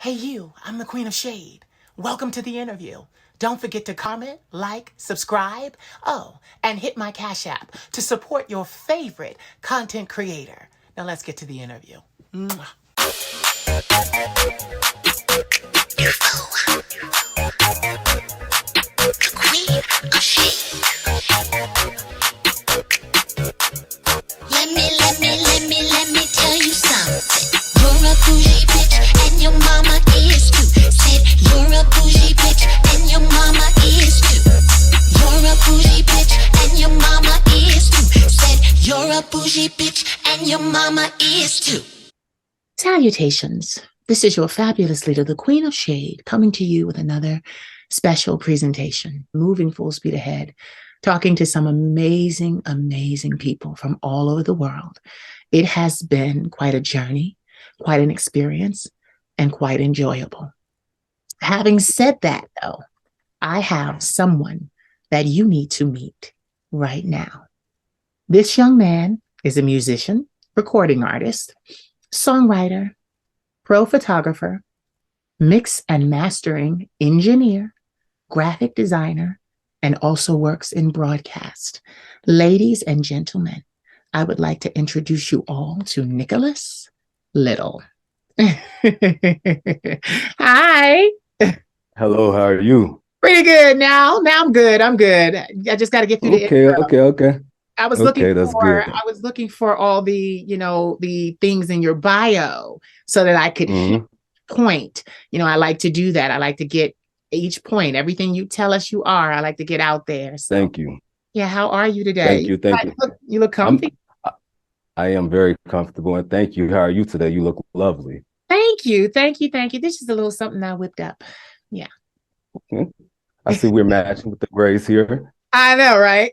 Hey you, I'm the Queen of Shade. Welcome to the interview. Don't forget to comment, like, subscribe, oh, and hit my Cash App to support your favorite content creator. Now let's get to the interview. Mwah. The Queen of Shade. Let me tell you something. You're a bougie bitch and your mama is too. Said you're a bougie bitch and your mama is too. You're a bougie bitch and your mama is too. Said you're a bougie bitch and your mama is too. Salutations. This is your fabulous leader, the Queen of Shade, coming to you with another special presentation, moving full speed ahead, talking to some amazing, amazing people from all over the world. It has been quite a journey, quite an experience, and quite enjoyable. Having said that, though, I have someone that you need to meet right now. This young man is a musician, recording artist, songwriter, pro photographer, mix and mastering engineer, graphic designer, and also works in broadcast. Ladies and gentlemen, I would like to introduce you all to Nicholaz Little. Hi. Hello, how are you? Pretty good now. Now I'm good. I just got to get through the Okay, intro. okay, okay. I was looking Okay, that's for good. I was looking for all the things in your bio so that I could hit hmm point. I like to do that. I like to get each point, everything you tell us you are, I like to get out there. So Thank you. yeah, how are you Thank today? you. Thank you. You look I'm comfy. I I am very comfortable and thank you. How are you today? You look lovely. Thank you. Thank you. Thank you. This is a little something I whipped up. Yeah. Hmm? I see we're matching with the grays here. I know, right?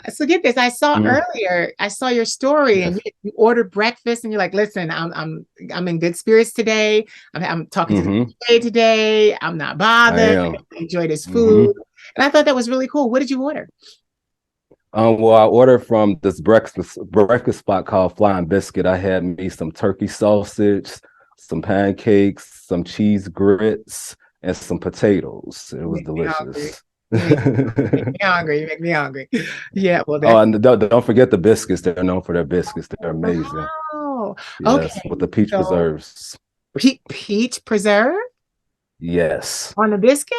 So get this, I saw Mhm. earlier, I saw your story and Yes. you ordered breakfast and you're like, listen, I'm in good spirits today. I'm talking to the hmm DJ today. I'm not I bothered. am. Enjoy this hmm food. And I thought that was really cool. What did you order? Well, I ordered from this breakfast spot called Flying Biscuit. I had me some turkey sausage, some pancakes, some cheese grits, and some potatoes. It You was make me hungry. delicious. You make me hungry. You make me hungry. Yeah, well, Oh, that's and don't forget the biscuits. They're known for their biscuits. They're amazing. wow. Yes, Okay. with the peach So preserves. peach preserve Yes, on the biscuit?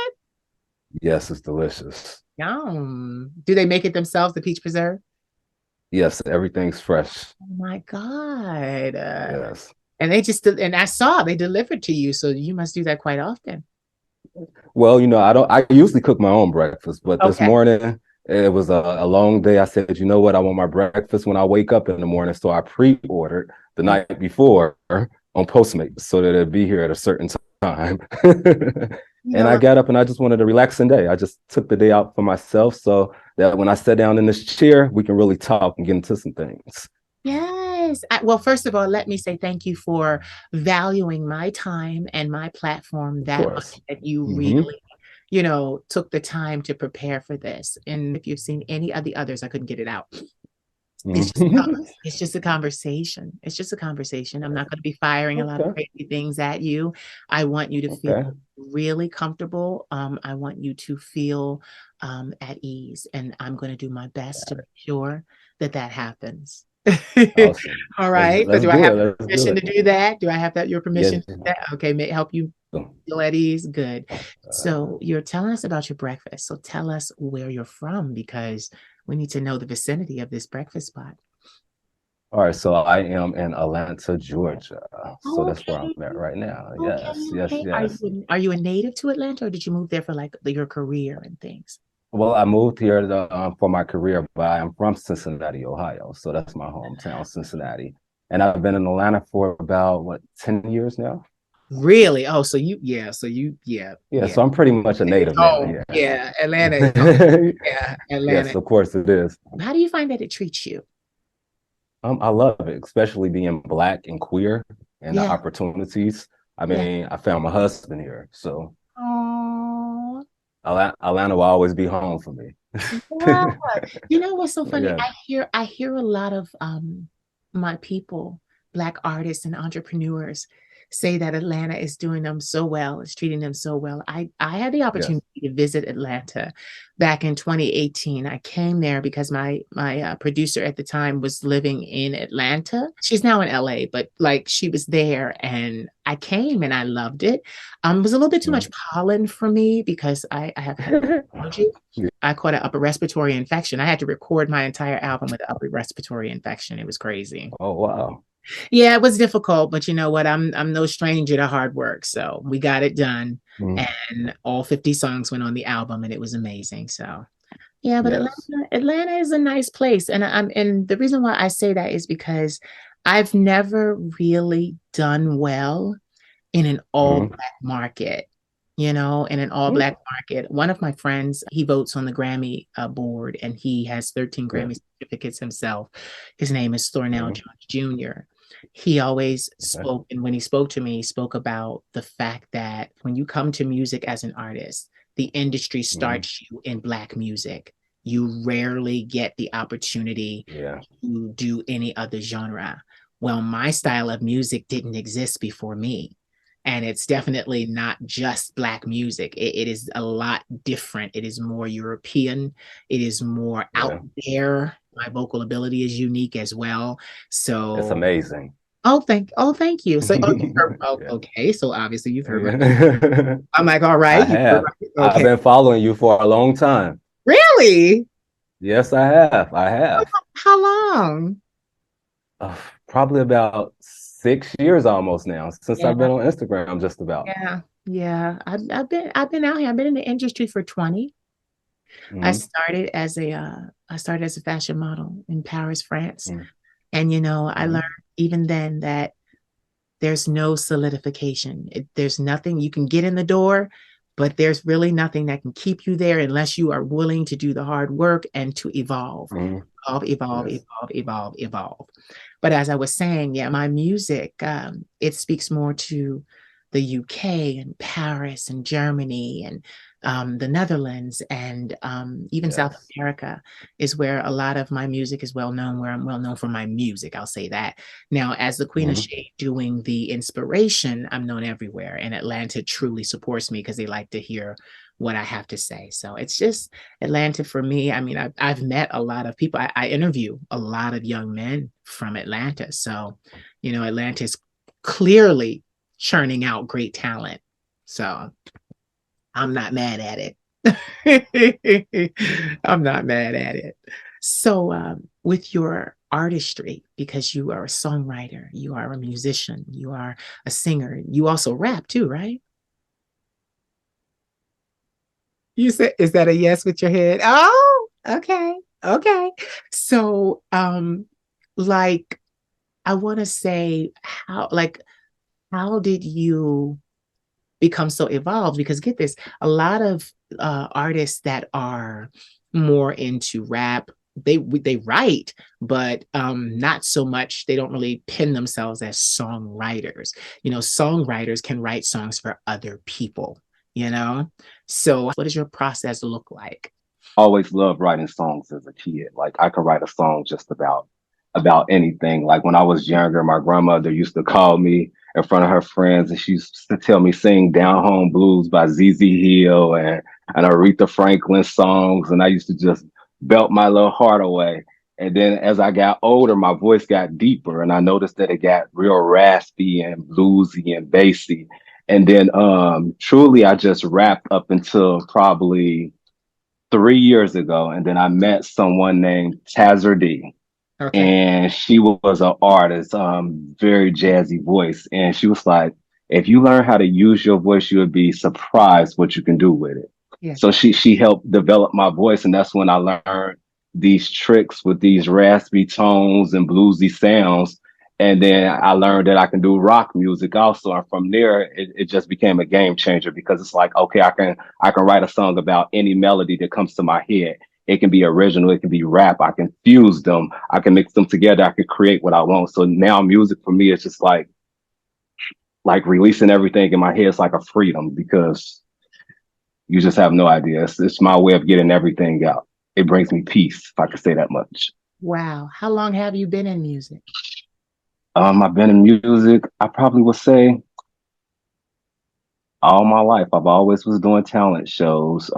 yes, it's delicious. Yum. Do they make it themselves, the peach preserve? Yes, everything's fresh. Oh my God. Yes. And they just, and I saw they delivered to you. So you must do that quite often. Well, I don't, I usually cook my own breakfast, but this Okay. morning it was a long day. I said, you know what? I want my breakfast when I wake up in the morning. So I pre-ordered the night before on Postmates so that it'd be here at a certain time. You And know I what? got up and I just wanted a relaxing day. I just took the day out for myself so that when I sat down in this chair, we can really talk and get into some things. Yes. Well, first of all, let me say thank you for valuing my time and my platform Of that much course. that you hmm really, took the time to prepare for this. And if you've seen any of the others, I couldn't get it out. It's just hmm it's just a conversation. It's just a conversation. I'm not going to be firing a lot of Okay. crazy things at you. I want you to feel Okay. really comfortable. I want you to feel at ease, and I'm going to do my best to make sure that that happens. Awesome. All Let's right. So let's do I do have it. Let's do permission to it. do that? Do I have that your permission Yes. to do that? Okay, may help you feel at ease. Good. So you're telling us about your breakfast. So tell us where you're from because we need to know the vicinity of this breakfast spot. All right, so I am in Atlanta, Georgia. So that's where I'm Okay, at right now. okay, Yes, yes, okay. yes. Are you a native to Atlanta, or did you move there for like your career and things? Well, I moved here for my career, but I am from Cincinnati, Ohio. So that's my hometown, Cincinnati. And I've been in Atlanta for about, what, 10 years now? Really? Oh, Yeah, so I'm pretty much a native Oh, there. yeah, Atlanta. Oh, Yeah. yeah, Yes, Atlanta. of course it is. How do you find that it treats you? I love it, especially being Black and queer and the Yeah, opportunities. I yeah. mean, I found my husband here. So Oh, Atlanta will always be home for me. yeah. You know what's so funny? Yeah. I hear a lot of my people Black artists and entrepreneurs say that Atlanta is doing them so well, it's treating them so well. I had the Yes. opportunity to visit Atlanta back in 2018. I came there because my producer at the time was living in Atlanta. She's now in LA, but like she was there, and I came and I loved it. It was a little bit too much Mhm. pollen for me because I have had allergy. I caught an upper respiratory infection. I had to record my entire album with an upper respiratory infection. It was crazy. Oh wow. Yeah, it was difficult, but you know what? I'm no stranger to hard work. So we got it done. Mhm. And all 50 songs went on the album and it was amazing. So yeah, but Yes. Atlanta is a nice place. And the reason why I say that is because I've never really done well in an all Mhm. black market. In an all Mhm. black market. One of my friends, he votes on the Grammy board and he has 13 Yes. Grammy certificates himself. His name is Thornell Mhm. Jones Jr. He always Okay. spoke, and when he spoke to me, he spoke about the fact that when you come to music as an artist, the industry Mhm. starts you in black music. You rarely get the opportunity Yeah. to do any other genre. Well, my style of music didn't exist before me. And it's definitely not just black music. It is a lot different. It is more European. It is more out Yeah. there. My vocal ability is unique as well. It's So, amazing. thank you. So, you've heard, Yeah. okay. So obviously you've heard my. Yeah. I'm like, all I right. You've heard have. my, I've okay. been following you for a long time. Really? Yes, I have. I have. How long? Uh, Probably about 6 years almost now since I've Yeah, been on Instagram, just about. yeah, yeah. I've been out here. I've been in the industry for 20. Hmm. I started as a fashion model in Paris, France. Hmm. And I learned Hmm. even then that there's no solidification. There's nothing you can get in the door, but there's really nothing that can keep you there unless you are willing to do the hard work and to evolve, Hmm. evolve, Yes. evolve, evolve, evolve. But as I was saying, yeah, my music, it speaks more to the UK and Paris and Germany and the Netherlands and even South Yes. America is where a lot of my music is well known, where I'm well known for my music. I'll say that. Now, as the Queen of Hmm. Shade doing the inspiration, I'm known everywhere. And Atlanta truly supports me because they like to hear what I have to say. So it's just Atlanta for me. I mean, I've met a lot of people. I interview a lot of young men from Atlanta. So, Atlanta is clearly churning out great talent. So I'm not mad at it. I'm not mad at it. So, with your artistry, because you are a songwriter, you are a musician, you are a singer, you also rap too, right? You said, is that a yes with your head? Oh, okay. Okay. So, like, I want to say how did you become so evolved? Because get this, a lot of artists that are more into rap, they write, but not so much. They don't really pin themselves as songwriters. Songwriters can write songs for other people. You know, so what does your process look like? Always loved writing songs as a kid. Like I could write a song just about anything. Like when I was younger, my grandmother used to call me in front of her friends and she used to tell me sing Down Home Blues by ZZ Hill and Aretha Franklin songs. And I used to just belt my little heart away. And then as I got older, my voice got deeper and I noticed that it got real raspy and bluesy and bassy. And then truly I just rapped up until probably 3 years ago, and then I met someone named Tazzer D, Okay. and she was an artist, very jazzy voice, and she was like, "If you learn how to use your voice, you would be surprised what you can do with it." Yeah. So she helped develop my voice, and that's when I learned these tricks with these raspy tones and bluesy sounds. And then I learned that I can do rock music also. And from there, it just became a game changer because it's like, okay, I can write a song about any melody that comes to my head. It can be original, it can be rap. I can fuse them, I can mix them together, I can create what I want. So now music for me is just like releasing everything in my head. It's like a freedom because you just have no idea. It's my way of getting everything out. It brings me peace, if I could say that much. Wow. How long have you been in music? I've been in music, I probably would say all my life. I've always was doing talent shows.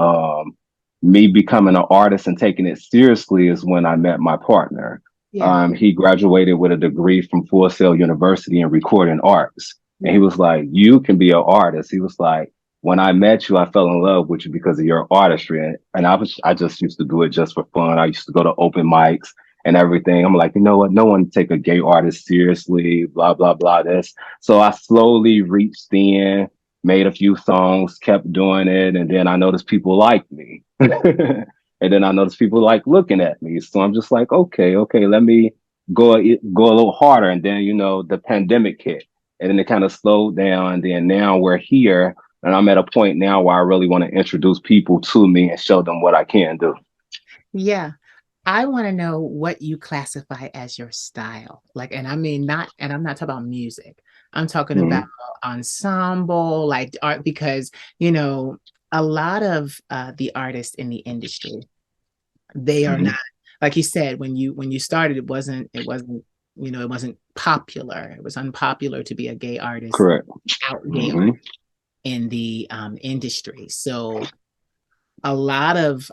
Me becoming an artist and taking it seriously is when I met my partner. Yeah. He graduated with a degree from Full Sail University in recording arts. And he Yeah. was like, you can be an artist. He was like, when I met you, I fell in love with you because of your artistry. And I just used to do it just for fun. I used to go to open mics and everything. I'm like, you know what? No one take a gay artist seriously, blah, blah, blah, this. So I slowly reached in, made a few songs, kept doing it, and then I noticed people like me. And then I noticed people like looking at me. So I'm just like, okay, let me go a little harder. And then, the pandemic hit and then it kind of slowed down. And then now we're here and I'm at a point now where I really want to introduce people to me and show them what I can do. Yeah. I want to know what you classify as your style. Like, and I mean, not, and I'm not talking about music. I'm talking about Mm-hmm. ensemble, like art, because, you know, a lot of the artists in the industry, they are Mm-hmm. not, like you said, when you started, it wasn't popular. It was unpopular to be a gay artist, Correct. out gay Mm-hmm. in the industry. So a lot of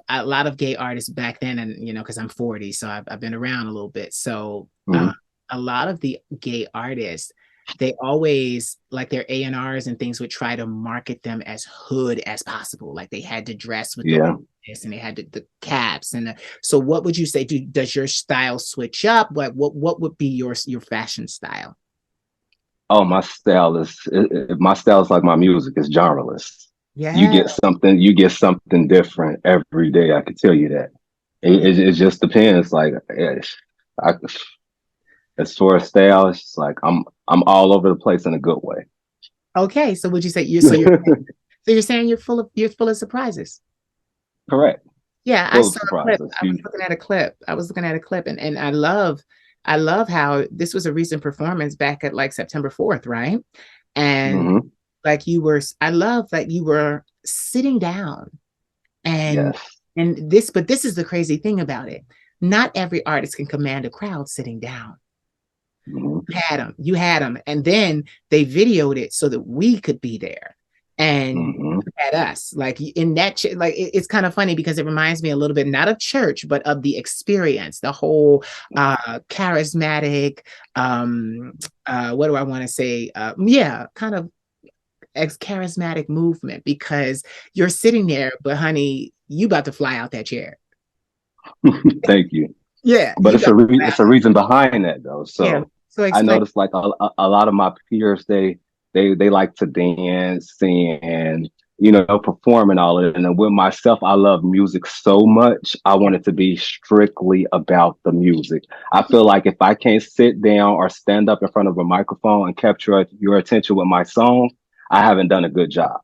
gay artists back then, and because I'm 40, so I've been around a little bit. So Mm-hmm. a lot of the gay artists, they always, like, their A&Rs and things, would try to market them as hood as possible. Like they had to dress with the Yeah. this, and they had the caps and so what would you say? Does your style switch up? What would be your fashion style? Oh, my style is like my music. It's genreless. Yeah. You get something different every day. I can tell you that. It just depends. Like, I, as far as style, it's just like I'm all over the place in a good way. Okay, so would you say you're saying you're full of surprises? Correct. Yeah, I Full of saw a clip. surprises. I was looking at a clip. I was looking at a clip, and I love how this was a recent performance back at like September 4th, right? And Hmm. like I love that you were sitting down, and Yes. but this is the crazy thing about it. Not every artist can command a crowd sitting down. Hmm. You had them, and then they videoed it so that we could be there, and Hmm. at us, like in that like it's kind of funny because it reminds me a little bit, not of church, but of the experience, the whole charismatic, what do I want to say, yeah, kind of ex charismatic movement, because you're sitting there, but honey, you about to fly out that chair. Thank you. Yeah, But you about to fly it's out. a reason behind that though. Yeah, So so I explain. noticed like a lot of my peers, they like to dance and perform and all of it. And then with myself, I love music so much. I want it to be strictly about the music. I feel like if I can't sit down or stand up in front of a microphone and capture your attention with my song, I haven't done a good job.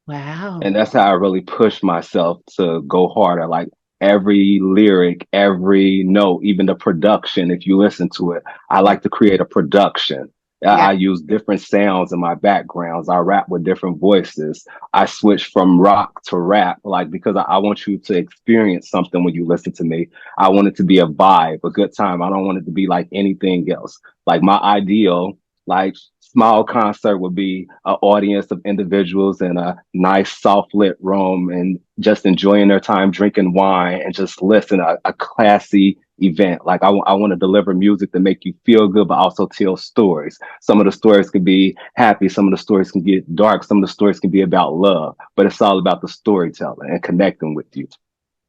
And Wow. that's how I really push myself to go harder. Like every lyric, every note, even the production, if you listen to it, I Yeah. like to create a production. Yeah. I use different sounds in my backgrounds. I rap with different voices. I switch from rock to rap, like because I want you to experience something when you listen to me. I want it to be a vibe, a good time. I don't want it to be like anything else. Like my ideal, like small concert would be an audience of individuals in a nice soft lit room and just enjoying their time drinking wine and just listen a classy event. Like I want to deliver music to make you feel good but also tell stories. Some of the stories can be happy, some of the stories can get dark, some of the stories can be about love, but it's all about the storytelling and connecting with you.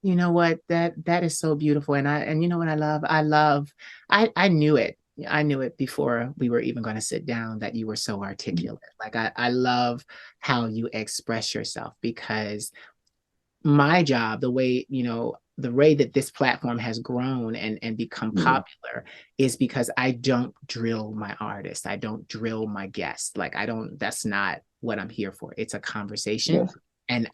You know what? That is so beautiful. And you know what I love, I knew it. I knew it before we were even going to sit down, that you were so articulate. Like I love how you express yourself, because my job, the way that this platform has grown and become Mhm. popular, is because I don't drill my artists. I don't drill my guests. Like I don't, that's not what I'm here for. It's a conversation. Yes, And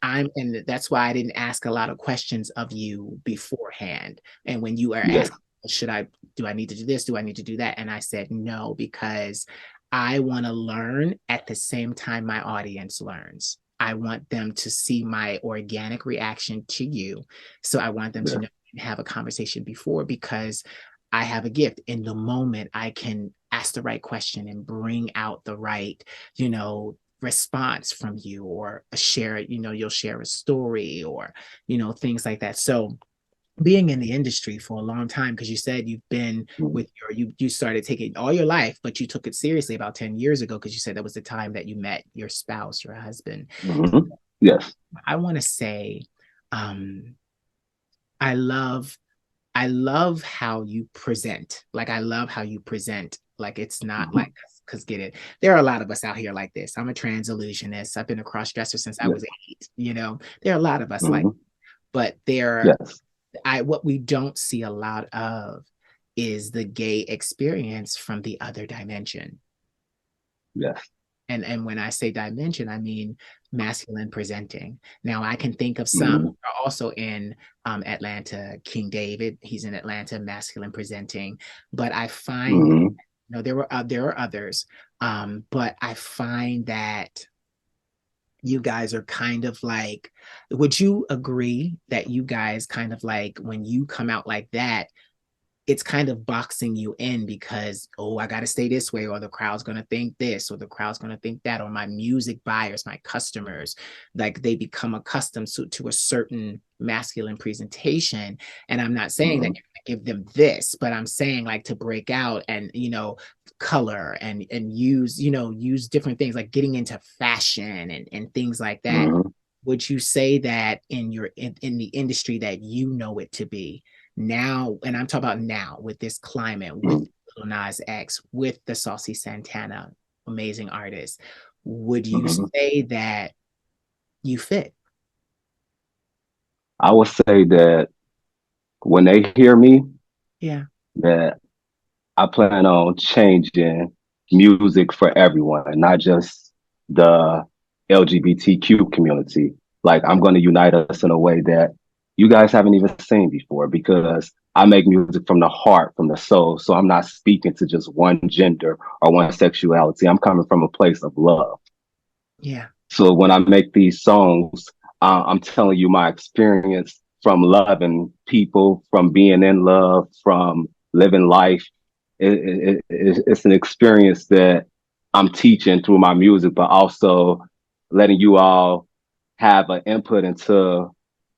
that's why I didn't ask a lot of questions of you beforehand. And when you are yes, asking, do I need to do this? Do I need to do that? And I said no, because I want to learn at the same time my audience learns. I want them to see my organic reaction to you. So I want them to yes. know and have a conversation before, because I have a gift. In the moment, I can ask the right question and bring out the right, response from you, or share, you'll share a story, or, things like that. So being in the industry for a long time, because you said you've been Mhm. with you started taking all your life, but you took it seriously about 10 years ago, because you said that was the time that you met your spouse, your husband. Mhm. Yes. I want to say, um, I love I love how you present. Like, I love how you present. Like, it's not Mhm. like, because get it. There are a lot of us out here like this. I'm a trans illusionist. I've been a cross dresser since I Yes. was 8. There are a lot of us like, Mhm. but Yes. what we don't see a lot of is the gay experience from the other dimension. Yes. And when I say dimension, I mean masculine presenting. Now, I can think of some who Mhm. are also in Atlanta. King David, he's in Atlanta, masculine presenting. But I find, Mhm. there are others, but I find that you guys are kind of like, would you agree that you guys kind of like, when you come out like that, it's kind of boxing you in, because, oh, I got to stay this way, or the crowd's going to think this, or the crowd's going to think that, or my music buyers, my customers, like, they become accustomed to a certain masculine presentation. And I'm not saying that Mhm. you're going to give them this, but I'm saying, like, to break out and, color and use different things, like getting into fashion and things like that. Mhm. Would you say that in the industry that you know it to be now, and I'm talking about now with this climate, with Mhm. Lil Nas X, with the Saucy Santana, amazing artist, would you Mhm. say that you fit? I would say that when they hear me, Yeah, that I plan on changing music for everyone, and not just the LGBTQ community. Like, I'm going to unite us in a way that you guys haven't even seen before, because I make music from the heart, from the soul. So I'm not speaking to just one gender or one sexuality. I'm coming from a place of love. yeah, So when I make these songs, I'm telling you my experience from loving people, from being in love, from living life. It's an experience that I'm teaching through my music, but also letting you all have an input into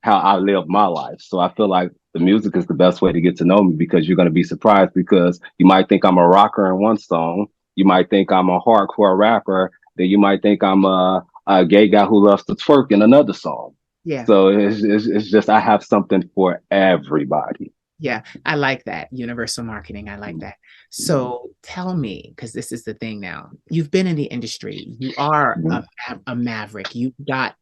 how I live my life. So I feel like the music is the best way to get to know me, because you're going to be surprised, because you might think I'm a rocker in one song. You might think I'm a hardcore rapper. Then you might think I'm a gay guy who loves to twerk in another song. yeah. So it's just, I have something for everybody. Yeah, I like that. Universal marketing. I like that. So tell me, because this is the thing now. You've been in the industry. You are Mhm. a maverick. You got,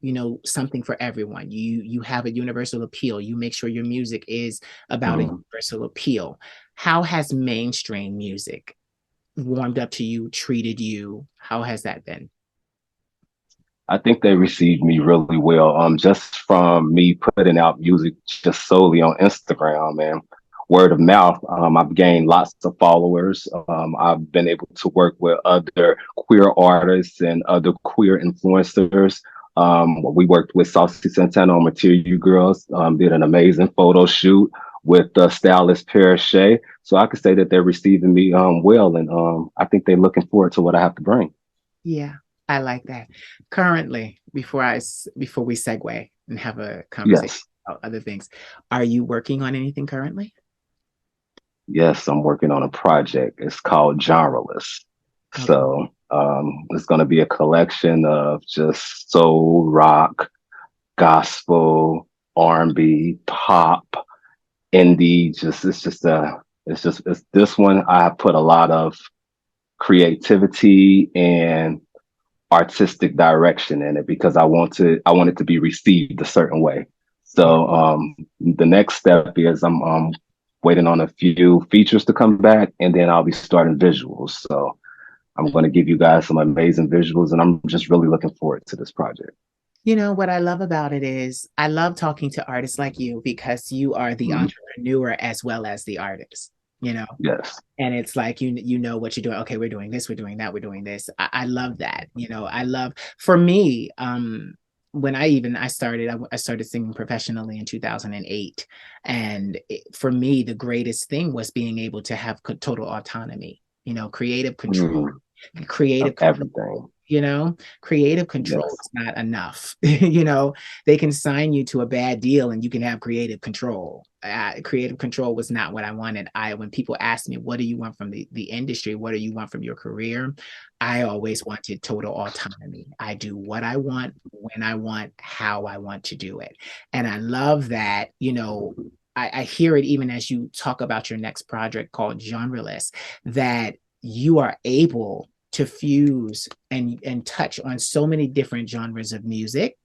something for everyone. You have a universal appeal. You make sure your music is about a Mhm. universal appeal. How has mainstream music warmed up to you, treated you? How has that been? I think they received me really well. Just from me putting out music just solely on Instagram and word of mouth. I've gained lots of followers. I've been able to work with other queer artists and other queer influencers. We worked with Saucy Santana on Material Girls. Did an amazing photo shoot with the stylist Pear. So I could say that they're receiving me well, and I think they're looking forward to what I have to bring. Yeah, I like that. Currently, before we segue and have a conversation Yes. about other things, are you working on anything currently? Yes, I'm working on a project. It's called Genreless. Okay. So it's going to be a collection of just soul, rock, gospel, R&B, pop, indie. It's this one. I have put a lot of creativity and artistic direction in it, because I want it to be received a certain way. Yeah. So the next step is I'm waiting on a few features to come back, and then I'll be starting visuals. So I'm going to give you guys some amazing visuals, and I'm just really looking forward to this project. What I love about it is I love talking to artists like you, because you are the Mhm. entrepreneur as well as the artist, you know? Yes. And it's like, you know what you're doing. Okay, we're doing this, we're doing that, we're doing this. I love that. I love, for me, when I started, I started singing professionally in 2008, and for me, the greatest thing was being able to have total autonomy, creative control, Mm. Of creative everything. creative control Yes. is not enough. They can sign you to a bad deal and you can have creative control. Creative control was not what I wanted. When people ask me, what do you want from the industry? What do you want from your career? I always wanted total autonomy. I do what I want, when I want, how I want to do it. And I love that, I hear it even as you talk about your next project called Genreless, that you are able to fuse and touch on so many different genres of music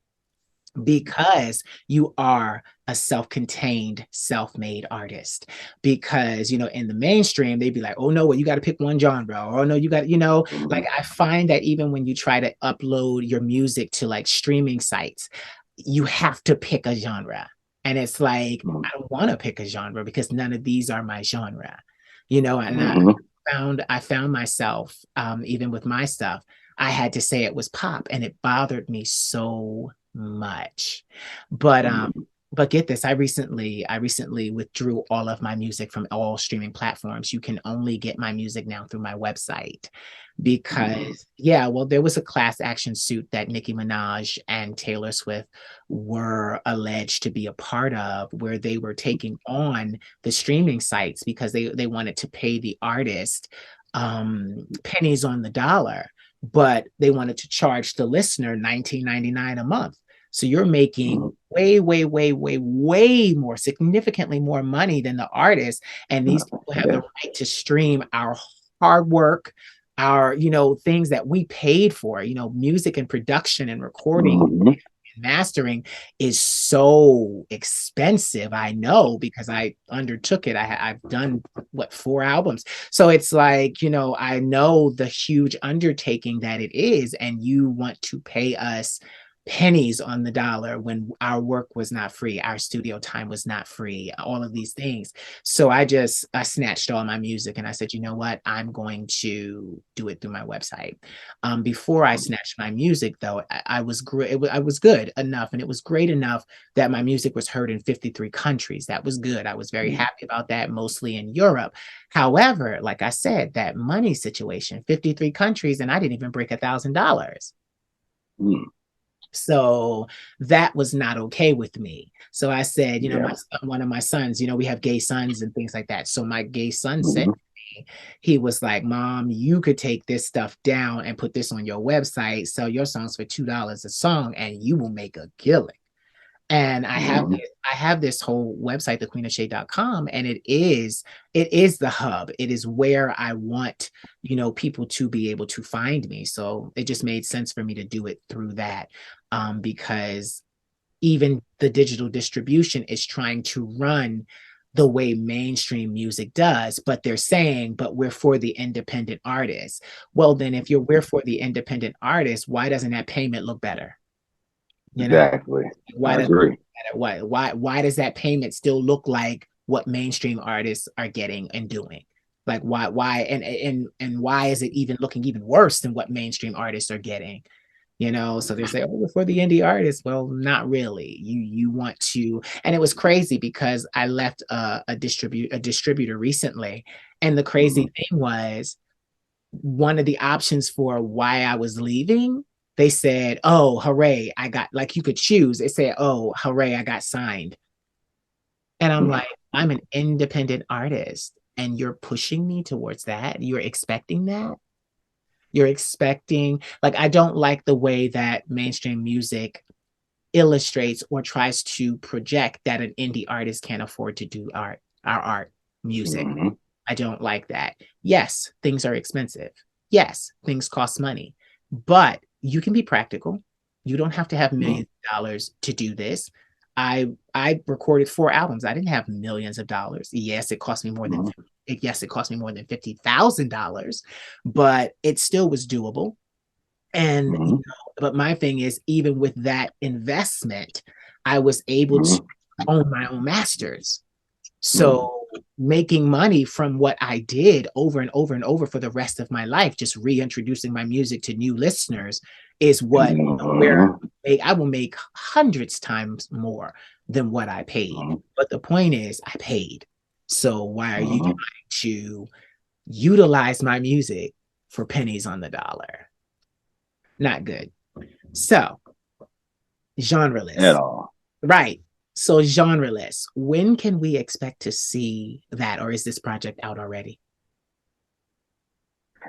because you are a self-contained, self-made artist. Because in the mainstream they'd be like, oh no, well, you got to pick one genre, or oh no, you got, like, Mhm. I find that even when you try to upload your music to like streaming sites, you have to pick a genre, and it's like, Mhm. I don't want to pick a genre because none of these are my genre, and Mhm. I found myself, even with my stuff, I had to say it was pop, and it bothered me so much. But Mhm. get this, I recently withdrew all of my music from all streaming platforms. You can only get my music now through my website Mhm. because, yeah, well, there was a class action suit that Nicki Minaj and Taylor Swift were alleged to be a part of, where they were taking on the streaming sites because they wanted to pay the artist pennies on the dollar, but they wanted to charge the listener 19.99 a month. So you're making Mhm. way, way, way, way, way more, significantly more money than the artist. And these people have the Yes. right to stream our hard work, our, things that we paid for, music and production and recording Mhm. and mastering is so expensive. I know because I undertook it. I've done what, 4 albums. So it's like, I know the huge undertaking that it is, and you want to pay us pennies on the dollar when our work was not free, our studio time was not free, all of these things. So I snatched all my music and I said, you know what, I'm going to do it through my website. Before I snatched my music, though, I was great. I was good enough, and it was great enough that my music was heard in 53 countries. That was good. I was very Mhm. happy about that, mostly in Europe. However, like I said, that money situation, 53 countries, and I didn't even break $1,000. Mhm. So that was not okay with me. So I said, Yeah. one of my sons, we have gay sons and things like that. So my gay son said Mhm. to me, he was like, Mom, you could take this stuff down and put this on your website, sell your songs for $2 a song, and you will make a killing. And Mhm. I have this whole website, thequeenofshade.com, and it is the hub. It is where I want, people to be able to find me. So it just made sense for me to do it through that. Because even the digital distribution is trying to run the way mainstream music does, but they're saying, but we're for the independent artists. Well, then if we're for the independent artists, why doesn't that payment look better? You know, Exactly. why I does agree. why does that payment still look like what mainstream artists are getting and doing? Like, why and why is it even looking even worse than what mainstream artists are getting? So they say, oh, for the indie artists. Well, not really. You want to, and it was crazy because I left a distributor recently, and the Mhm. crazy thing was, one of the options for why I was leaving, they said, oh, hooray, I got, like, you could choose. They said, oh, hooray, I got signed. And I'm Mhm. like, I'm an independent artist, and you're pushing me towards that. You're expecting that. You're expecting, like, I don't like the way that mainstream music illustrates or tries to project that an indie artist can't afford to do our art, music. Mhm. I don't like that. Yes, things are expensive. Yes, things cost money, but you can be practical. You don't have to have Mhm. millions of dollars to do this. I recorded 4 albums. I didn't have millions of dollars. Yes, it cost me more than Mhm. yes, it cost me more than $50,000, but it still was doable. And Mhm. but my thing is, even with that investment, I was able to Mhm. own my own masters. Mhm. So making money from what I did over and over and over for the rest of my life, just reintroducing my music to new listeners, is what where Mhm. I will make hundreds times more than what I paid. Mhm. But the point is, I paid. So why are you Mhm. trying to utilize my music for pennies on the dollar? Not good. So, At genreless. all. Right. So, genreless. When can we expect to see that, or is this project out already?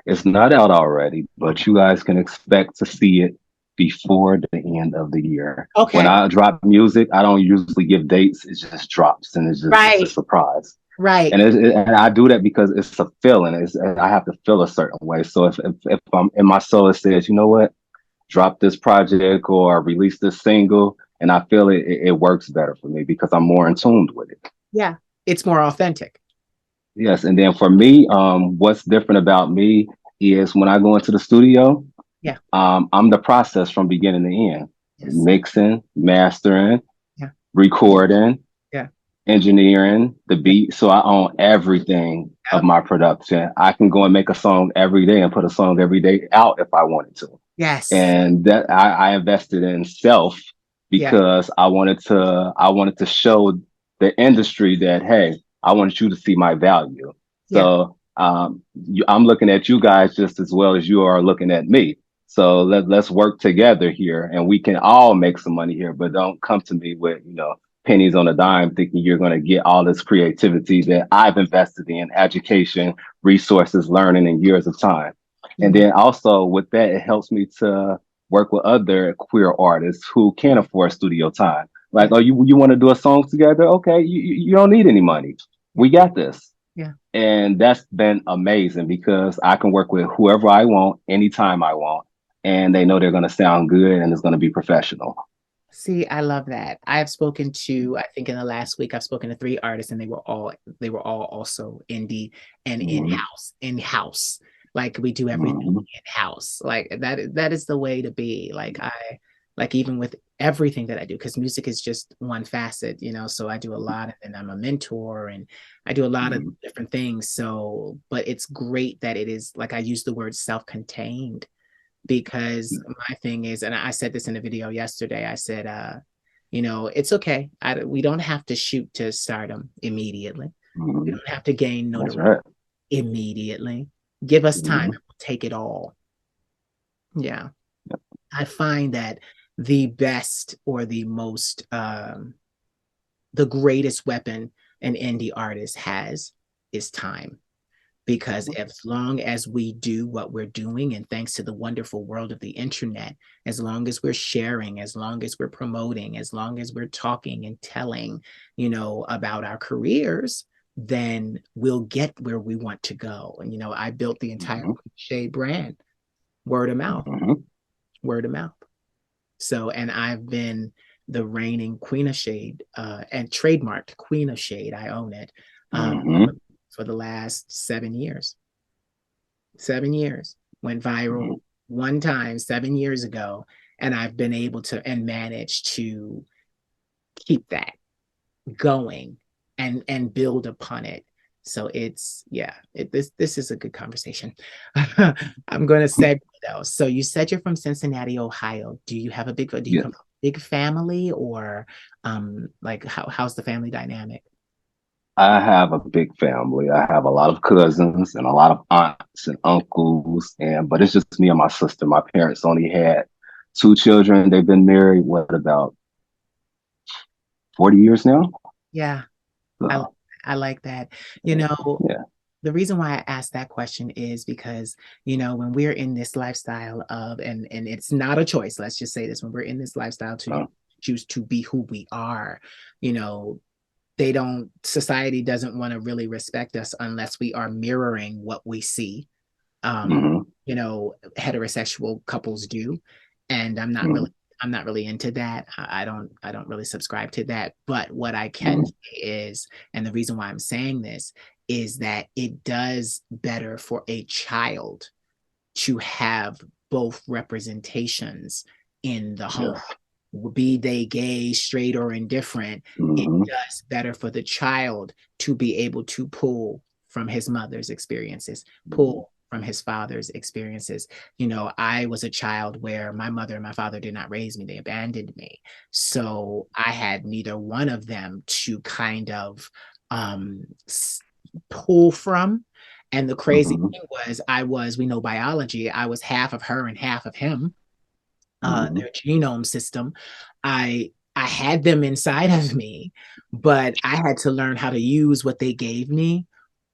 It's not out already, but you guys can expect to see it before the end of the year. When Okay. I drop music, I don't usually give dates. It just drops, and it's a Right. surprise. Right. And I do that because it's a feeling. I have to feel a certain way. So if I'm in my soul, it says, you know what, drop this project or release this single, and I feel it works better for me because I'm more in tune with it. Yeah. It's more authentic. Yes, and then for me, what's different about me is when I go into the studio, Yeah. I'm the process from beginning to end, Yes. mixing, mastering, Yeah. recording, Yeah. engineering the Yeah. beat. So I own everything of Yep. my production. I can go and make a song every day and put a song every day out if I wanted to. Yes. And that I invested in self Yeah. because I wanted to show the industry that, hey, I wanted you to see my value. Yeah. So I'm looking at you guys just as well as you are looking at me. So let's work together here and we can all make some money here, but don't come to me with, pennies on a dime thinking you're going to get all this creativity that I've invested in education, resources, learning, and years of time. And Mhm. then also with that, it helps me to work with other queer artists who can't afford studio time. Like, Yeah. oh, you want to do a song together? Okay, you don't need any money. Yeah. We got this. Yeah. And that's been amazing because I can work with whoever I want, anytime I want. And they know they're going to sound good and it's going to be professional. See, I love that. I've spoken to, I think in the last week, I've spoken to 3 artists, and they were all also indie and Mhm. in-house. Like we do everything Mhm. in-house. Like that is the way to be. Like even with everything that I do, because music is just one facet, So I do a lot, and then I'm a mentor, and I do a lot of Mhm. different things. So, but it's great that it is, like, I use the word self-contained, because my thing is, and I said this in a video yesterday, I said, it's okay. We don't have to shoot to stardom immediately. We Mhm. don't have to gain That's notoriety right. immediately. Give us time, and Mhm. we'll take it all. Yeah. I find that the best, or the greatest weapon an indie artist has is time. Because as long as we do what we're doing, and thanks to the wonderful world of the internet, as long as we're sharing, as long as we're promoting, as long as we're talking and telling, about our careers, then we'll get where we want to go. And, I built the entire Mhm. Shade brand, word of mouth, Mhm. word of mouth. So, and I've been the reigning Queen of Shade, and trademarked Queen of Shade. I own it, um, Mhm. for the last 7 years. 7 years. Went viral Mhm. one time 7 years ago, and I've been able to and managed to keep that going and build upon it. So it's, yeah, this is a good conversation. I'm going to say though. So you said you're from Cincinnati, Ohio. Do you have do you Yes. come from a big family, or like how's the family dynamic? I have a big family. I have a lot of cousins and a lot of aunts and uncles, and but it's just me and my sister. My parents only had 2 children. They've been married, what, about 40 years now? Yeah, I So, I like that. You know, yeah. the reason why I asked that question is because, when we're in this lifestyle of, and it's not a choice, let's just say this, when we're in this lifestyle to Uh, choose to be who we are, you know, they don't society doesn't want to really respect us unless we are mirroring what we see. Um, mhm. heterosexual couples do, and Mhm. I'm not really into that. I don't really subscribe to that. But what I can Mhm. say is, and the reason why I'm saying this is that it does better for a child to have both representations in the home, Yes. be they gay, straight, or indifferent. It Mhm. does better for the child to be able to pull from his mother's experiences, pull from his father's experiences. I was a child where my mother and my father did not raise me, they abandoned me. So I had neither one of them to kind of um, pull from. And the crazy Hmm. thing was, we know biology, I was half of her and half of him, Hmm. their genome system. I had them inside of me, but I had to learn how to use what they gave me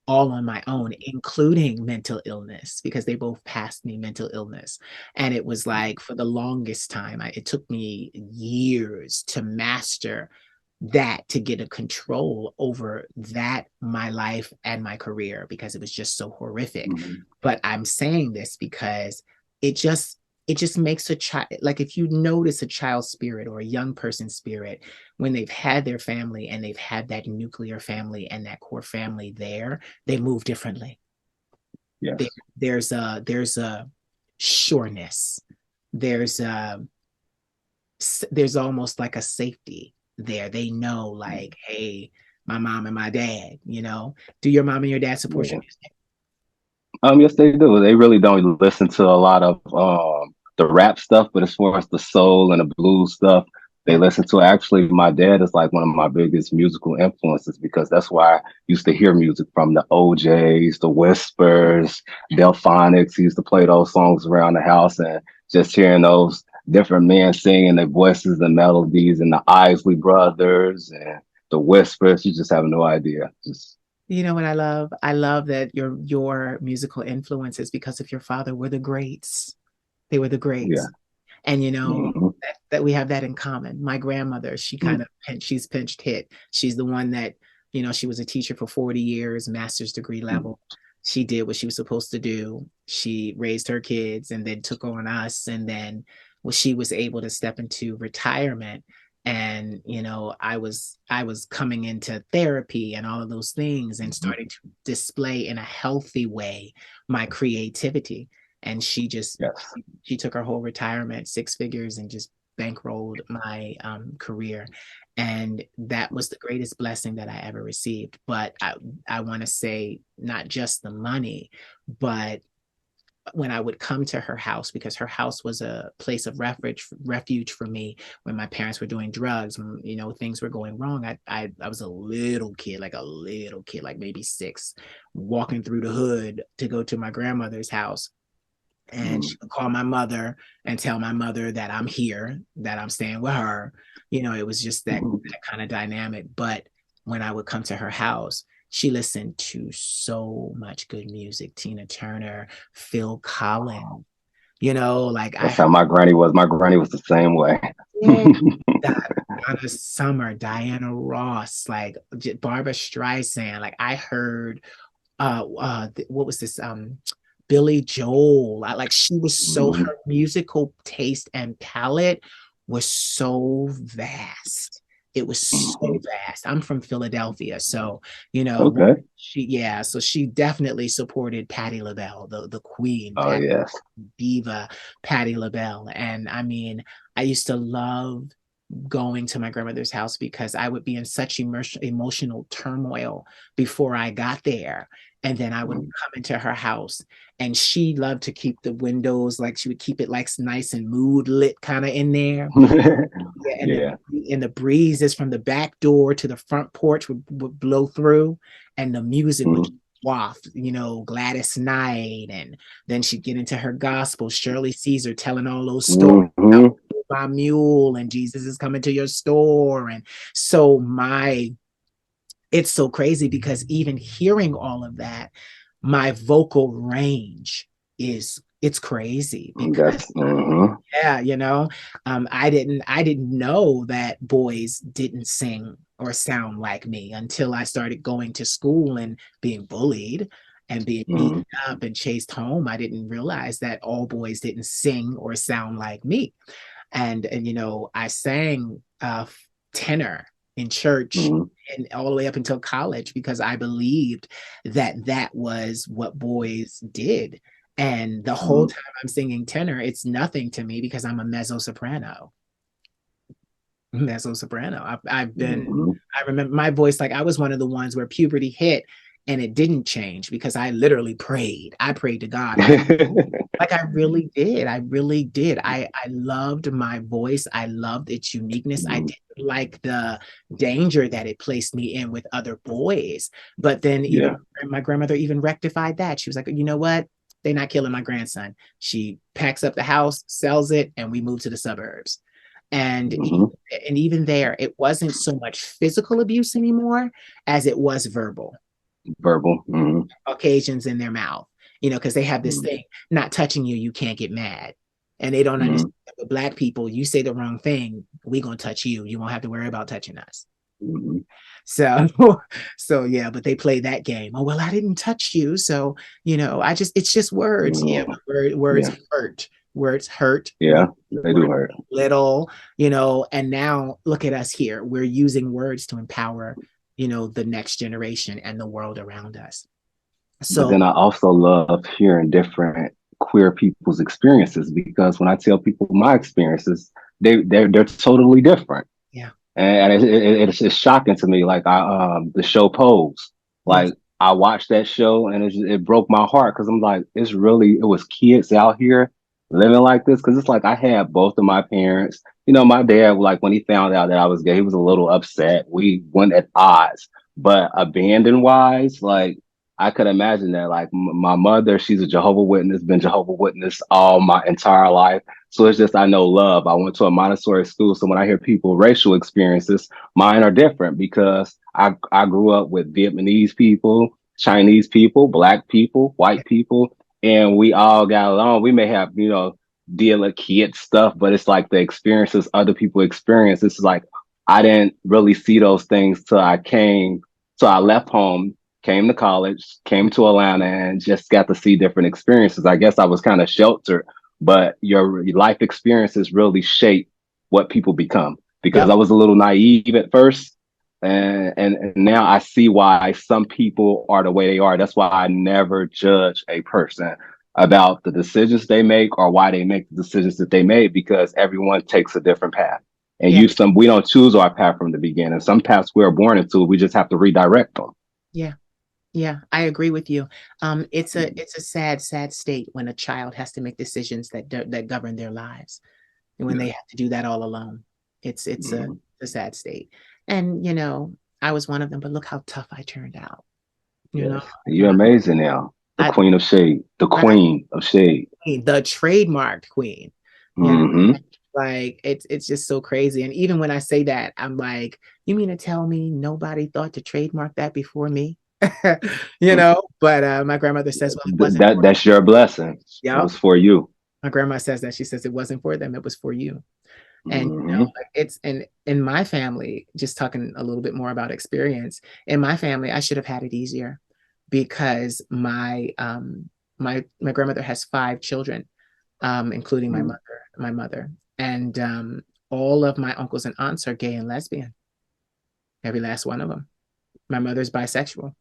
all on my own, including mental illness, because they both passed me mental illness. And it was like for the longest time, it took me years to master that, to get a control over that, my life and my career, because it was just so horrific. Hmm. But I'm saying this because it just it just makes a child, like if you notice a child's spirit or a young person's spirit, when they've had their family and they've had that nuclear family and that core family there, they move differently. There, Yes. there's a sureness. There's a there's almost like a safety there. They know, like, hey, my mom and my dad, do your mom and your dad support your Yeah. music? Yes, they do. They really don't listen to a lot of the rap stuff, but as far as the soul and the blues stuff, they Mm. listen to. Actually, my dad is like one of my biggest musical influences because that's why I used to hear music from the OJs, the Whispers, Delphonics. He used to play those songs around the house, and just hearing those different men singing their voices and melodies, and the Isley Brothers and the Whispers. You just have no idea. Just You know what I love? I love that your musical influences, because of your father, were the greats. They were the yeah. greats. And Hmm. that we have that in common. My grandmother, she's pinched hit. She's the one that, she was a teacher for 40 years, master's degree level. She did what she was supposed to do. She raised her kids and then took on us. And then, well, she was able to step into retirement. And I was coming into therapy and all of those things, and Hmm. starting to display in a healthy way my creativity. And Yes. she took her whole retirement, six figures, and just bankrolled my career. And that was the greatest blessing that I ever received. But I want to say, not just the money, but when I would come to her house, because her house was a place of refuge for me when my parents were doing drugs, when, things were going wrong. I was a little kid, like maybe six, walking through the hood to go to my grandmother's house, and Mm-hmm. she would call my mother and tell my mother that I'm here, that I'm staying with her. It was just that kind of dynamic. But when I would come to her house, she listened to so much good music: Tina Turner, Phil Collins. Like I That's how my granny was. My granny was the same way. heard Donna Summer, Diana Ross, like Barbara Streisand. Like I heard what was this, Billy Joel. Like she was so, Hmm. her musical taste and palette was so vast. It was so Hmm. vast. I'm from Philadelphia, so you know Okay. so she definitely supported Patti LaBelle, the queen, Oh yes. diva Patti LaBelle. And I mean, I used to love going to my grandmother's house because I would be in such emotional turmoil before I got there. And then I would Mm. come into her house, and she loved to keep the windows, like she would keep it like nice and mood lit kind of in there. Yeah, Yeah. and the breezes from the back door to the front porch would blow through, and the music would Hmm. waft, Gladys Knight, and then she'd get into her gospel, Shirley Caesar telling all those stories about Hmm. my mule and Jesus is coming to your store. And so it's so crazy because even hearing all of that, my vocal range it's crazy because That's yeah, I didn't know that boys didn't sing or sound like me until I started going to school and being bullied and being beaten hmm. up and chased home. I didn't realize that all boys didn't sing or sound like me. And I sang tenor in church Hmm. and all the way up until college, because I believed that that was what boys did. And the whole Hmm. time I'm singing tenor, it's nothing to me because I'm a mezzo soprano. Mezzo soprano. I remember my voice, like I was one of the ones where puberty hit and it didn't change because I literally prayed. I prayed to God. Like I really did. I really did. I loved my voice. I loved its uniqueness. I didn't like the danger that it placed me in with other boys. But then even Yeah. my grandmother even rectified that. She was like, you know what? They're not killing my grandson. She packs up the house, sells it, and we move to the suburbs. And Hmm. and even there, it wasn't so much physical abuse anymore as it was verbal. Verbal. Hmm. Caucasians in their mouth, because they have this Hmm. thing, not touching you, you can't get mad. And they don't understand Hmm. that with Black people, you say the wrong thing, we gonna touch you. You won't have to worry about touching us. Hmm. So, so yeah, but they play that game. Oh, well, I didn't touch you. So, it's just words. Yeah, Hmm. words Yeah. hurt. Words hurt. Yeah. They do Words hurt. little, and now look at us here. We're using words to empower, the next generation and the world around us. But So then I also love hearing different queer people's experiences because when I tell people my experiences, they're totally different. yeah, And it's shocking to me. Like the show Pose, yes, like I watched that show and it broke my heart because I'm like, it was kids out here living like this because it's like I had both of my parents. You know, my dad, like when he found out that I was gay, he was a little upset. We went at odds, but abandoned wise, like I could imagine that. Like my mother, she's a Jehovah Witness, been Jehovah Witness all my entire life. So it's just I know love. I went to a Montessori school, so when I hear people racial experiences, mine are different because I grew up with Vietnamese people, Chinese people, Black people, white people, and we all got along. We may have deal with kid stuff, but it's like the experiences other people experience. It's like I didn't really see those things till I left home, came to college, came to Atlanta, and just got to see different experiences. I guess I was kind of sheltered, but your life experiences really shape what people become. Because yep, I was a little naive at first, and now I see why some people are the way they are. That's why I never judge a person about the decisions they make or why they make the decisions that they made because everyone takes a different path. And yeah, we don't choose our path from the beginning. Some paths we're born into, we just have to redirect them. yeah, yeah. I agree with you. It's a sad, sad state when a child has to make decisions that govern their lives, and when Yeah. they have to do that all alone. It's Mhm. a sad state. And I was one of them, but look how tough I turned out. You know, Yes. You're amazing now. The I queen of shade. The right, queen of shade. the trademarked queen. You know, Hmm. like it's just so crazy. And even when I say that, I'm like, you mean to tell me nobody thought to trademark that before me? But my grandmother says, well, it wasn't for That's your blessing. It yep. was for you. My grandma says that. She says it wasn't for them, it was for you. And Hmm. like, it's in my family, just talking a little bit more about experience, in my family, I should have had it easier because my grandmother has 5 children, including my mother. And all of my uncles and aunts are gay and lesbian, every last one of them. My mother's bisexual.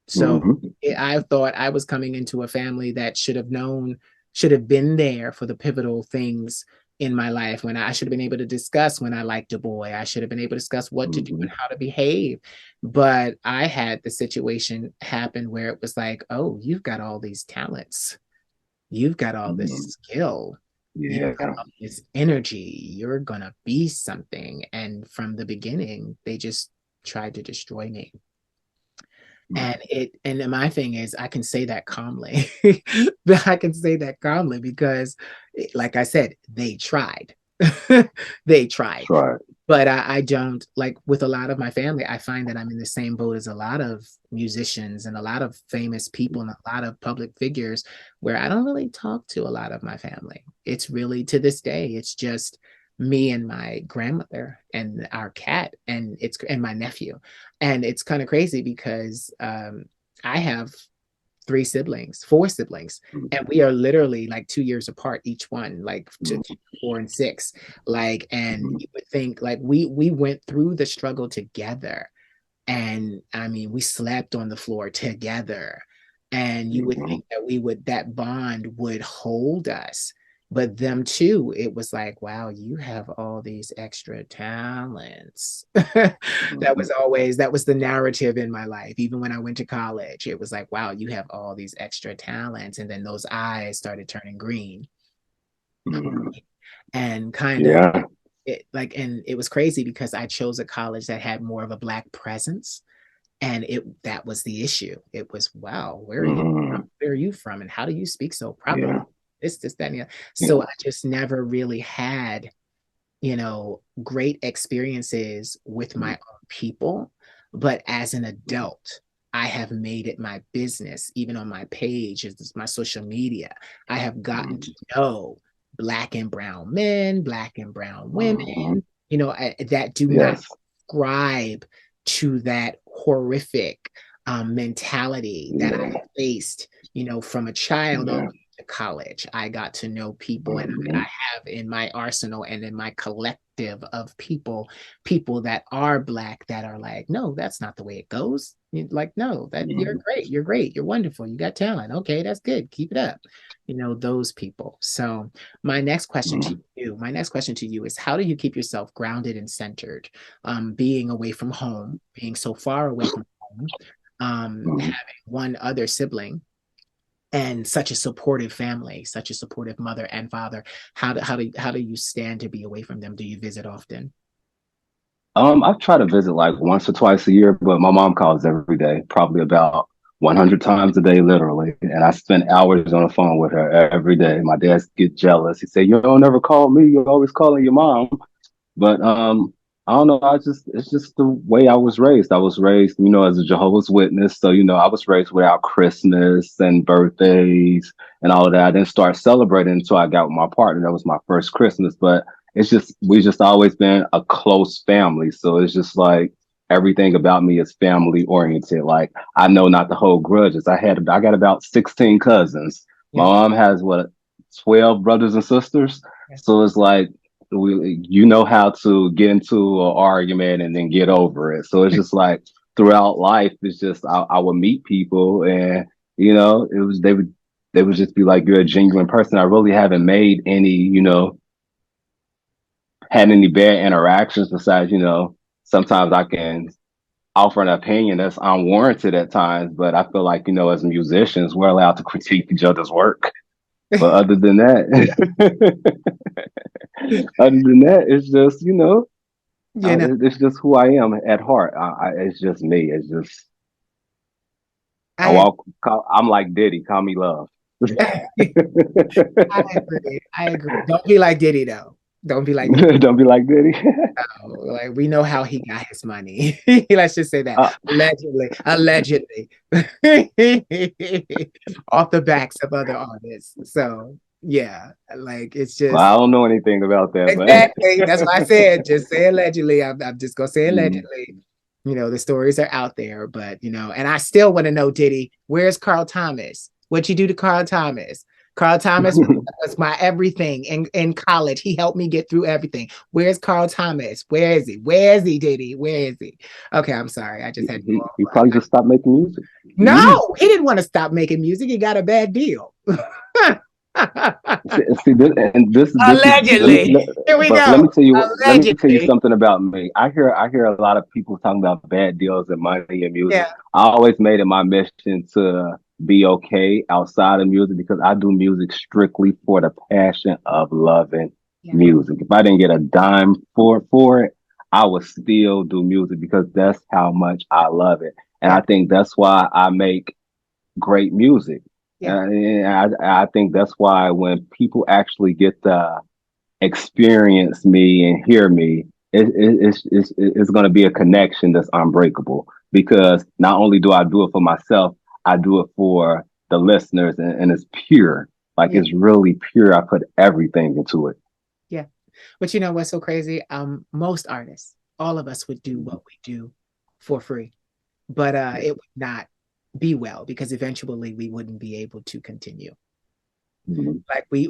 So Hmm. I thought I was coming into a family that should have been there for the pivotal things in my life when I should have been able to discuss when I liked a boy. I should have been able to discuss what to do Hmm. and how to behave. But I had the situation happen where it was like, oh, you've got all these talents. You've got all Hmm. this skill. You've got Yeah. all this energy. You're going to be something. And from the beginning, they just tried to destroy me. And my thing is I can say that calmly. I can say that calmly because like I said, they tried. They tried. Try it. But I don't, like, with a lot of my family, I find that I'm in the same boat as a lot of musicians and a lot of famous people and a lot of public figures where I don't really talk to a lot of my family. It's really, to this day, it's just me and my grandmother and our cat and my nephew. And it's kind of crazy because I have 4 siblings, and we are literally like 2 years apart, each one, like 4 and 6. Like, and Hmm. you would think like we went through the struggle together. And I mean, we slept on the floor together. And you would Hmm. think that that bond would hold us. But them too, it was like, wow, you have all these extra talents. Mhm. That was the narrative in my life. Even when I went to college, it was like, wow, you have all these extra talents. And then those eyes started turning green Mhm. and kind of Yeah. and it was crazy because I chose a college that had more of a Black presence. And that was the issue. It was, wow, where are you from? Mhm. Where are you from? And how do you speak so properly? Yeah. This, that, and the other. So Yeah. I just never really had, great experiences with my own people. But as an adult, I have made it my business, even on my page, it's my social media. I have gotten to Mhm. know Black and brown men, Black and brown women, Mhm. that do not Yes. subscribe to that horrific mentality that I Yeah. faced, from a child all the Yeah. way to college. I got to know people, and I Mhm. have in my arsenal and in my collective of people that are Black that are like, no, that's not the way it goes. Like, no, that Mhm. you're great, you're wonderful, you got talent. Okay, that's good. Keep it up. Those people. So Mhm. my next question to you is, how do you keep yourself grounded and centered, being away from home, being so far away from home, Mhm. having one other sibling and such a supportive family, such a supportive mother and father? How do you stand to be away from them? Do you visit often? I try to visit like once or twice a year, but my mom calls every day, probably about 100 times a day, literally. And I spend hours on the phone with her every day. My dad get jealous. He said, "You don't never call me. You're always calling your mom." But I don't know. It's just the way I was raised. I was raised, as a Jehovah's Witness. So, I was raised without Christmas and birthdays and all of that. I didn't start celebrating until I got with my partner. That was my first Christmas. But we just always been a close family. So it's just like everything about me is family oriented. Like I know not to hold grudges. I got about 16 cousins. My Yeah. mom has what, 12 brothers and sisters. Yeah. So it's like, you know how to get into an argument and then get over it. So it's just like throughout life, it's just I would meet people and it was they would just be like, "You're a genuine person." I really haven't made any, had any bad interactions besides, sometimes I can offer an opinion that's unwarranted at times, but I feel like, as musicians, we're allowed to critique each other's work. But other than that, other than that, it's just, You know, it's just who I am at heart. It's just me. It's just I I walk. I'm like Diddy. Call me love. I agree. I agree. Don't be like Diddy though. Don't be like Diddy. Don't be like Diddy. Like, we know how he got his money. Let's just say that. uh, Allegedly. Off the backs of other artists. So yeah, like it's well, just I don't know anything about that, exactly. That's why I but said just say allegedly. I'm just gonna say mm, allegedly. The stories are out there, but and I still want to know, Diddy, where's Carl Thomas? What'd you do to Carl Thomas? Carl Thomas was my everything in college. He helped me get through everything. Where's Carl Thomas? Where is he? Where is he, Diddy? Where is he? Okay, I'm sorry. I just had to go he probably just stopped making music. Mm. No, he didn't want to stop making music. He got a bad deal. See this, and this is Allegedly. Here we but go. let me tell you Allegedly. something about me. I hear a lot of people talking about bad deals and money and music. Yeah. I always made it my mission to be okay outside of music because I do music strictly for the passion of loving Yeah. music. If I didn't get a dime for it, I would still do music because that's how much I love it. And Yeah. I think that's why I make great music. Yeah. I think that's why when people actually get to experience me and hear me, it's going to be a connection that's unbreakable because not only do I do it for myself, I do it for the listeners and it's pure. Like Yeah. it's really pure. I put everything into it. Yeah. But you know what's so crazy? Most artists, all of us would do what we do for free, but it would not be well because eventually we wouldn't be able to continue. Mhm.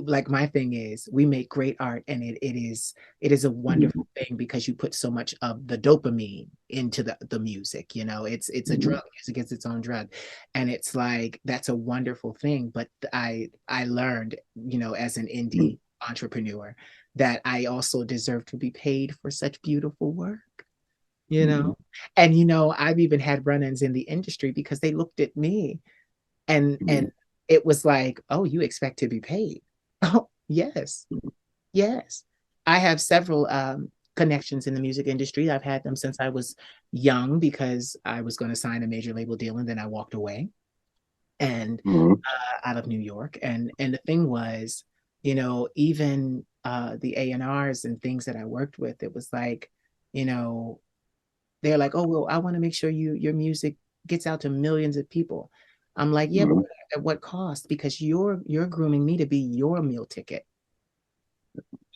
Like my thing is we make great art and it is a Mhm. wonderful thing because you put so much of the dopamine into the music. It's a Mhm. drug. Music is its own drug, and it's like that's a wonderful thing. But I learned, as an indie entrepreneur, that I also deserve to be paid for such beautiful work, you Mhm. know? And I've even had run-ins in the industry because they looked at me and Mhm. it was like, "Oh, you expect to be paid?" Oh, yes. Yes. I have several connections in the music industry. I've had them since I was young because I was going to sign a major label deal and then I walked away and Mhm. out of New York. And the thing was, even the A&Rs and things that I worked with, it was like, you know, they're like, "Oh, well, I want to make sure your music gets out to millions of people." I'm like, "Yeah, but Mhm. at what cost? Because you're grooming me to be your meal ticket.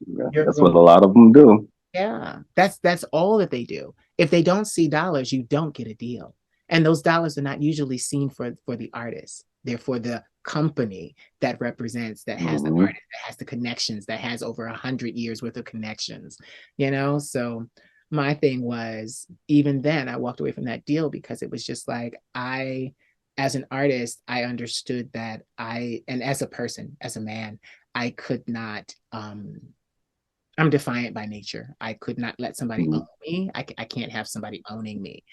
Yeah, You're that's what grooming." a lot of them do. Yeah, that's all that they do. If they don't see dollars, you don't get a deal. And those dollars are not usually seen for the artist. They're for the company that represents, that has the Mhm. artist, that has the connections, that has over 100 years worth of connections. So my thing was, even then, I walked away from that deal because it was just like as an artist, I understood that and as a person, as a man, I could not I'm defiant by nature. I could not let somebody own Mhm. me. I can't have somebody owning me.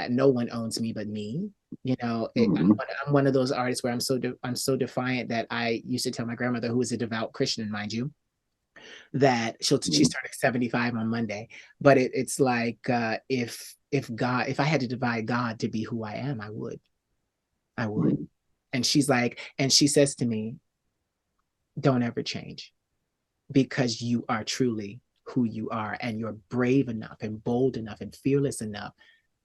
No one owns me but me. Mhm. I'm one of those artists where I'm so defiant that I used to tell my grandmother, who is a devout Christian, mind you, that she's Mhm. turning 75 on Monday. But it's like if I had to divide God to be who I am, I would. Mhm. And she says to me, "Don't ever change." Because you are truly who you are and you're brave enough and bold enough and fearless enough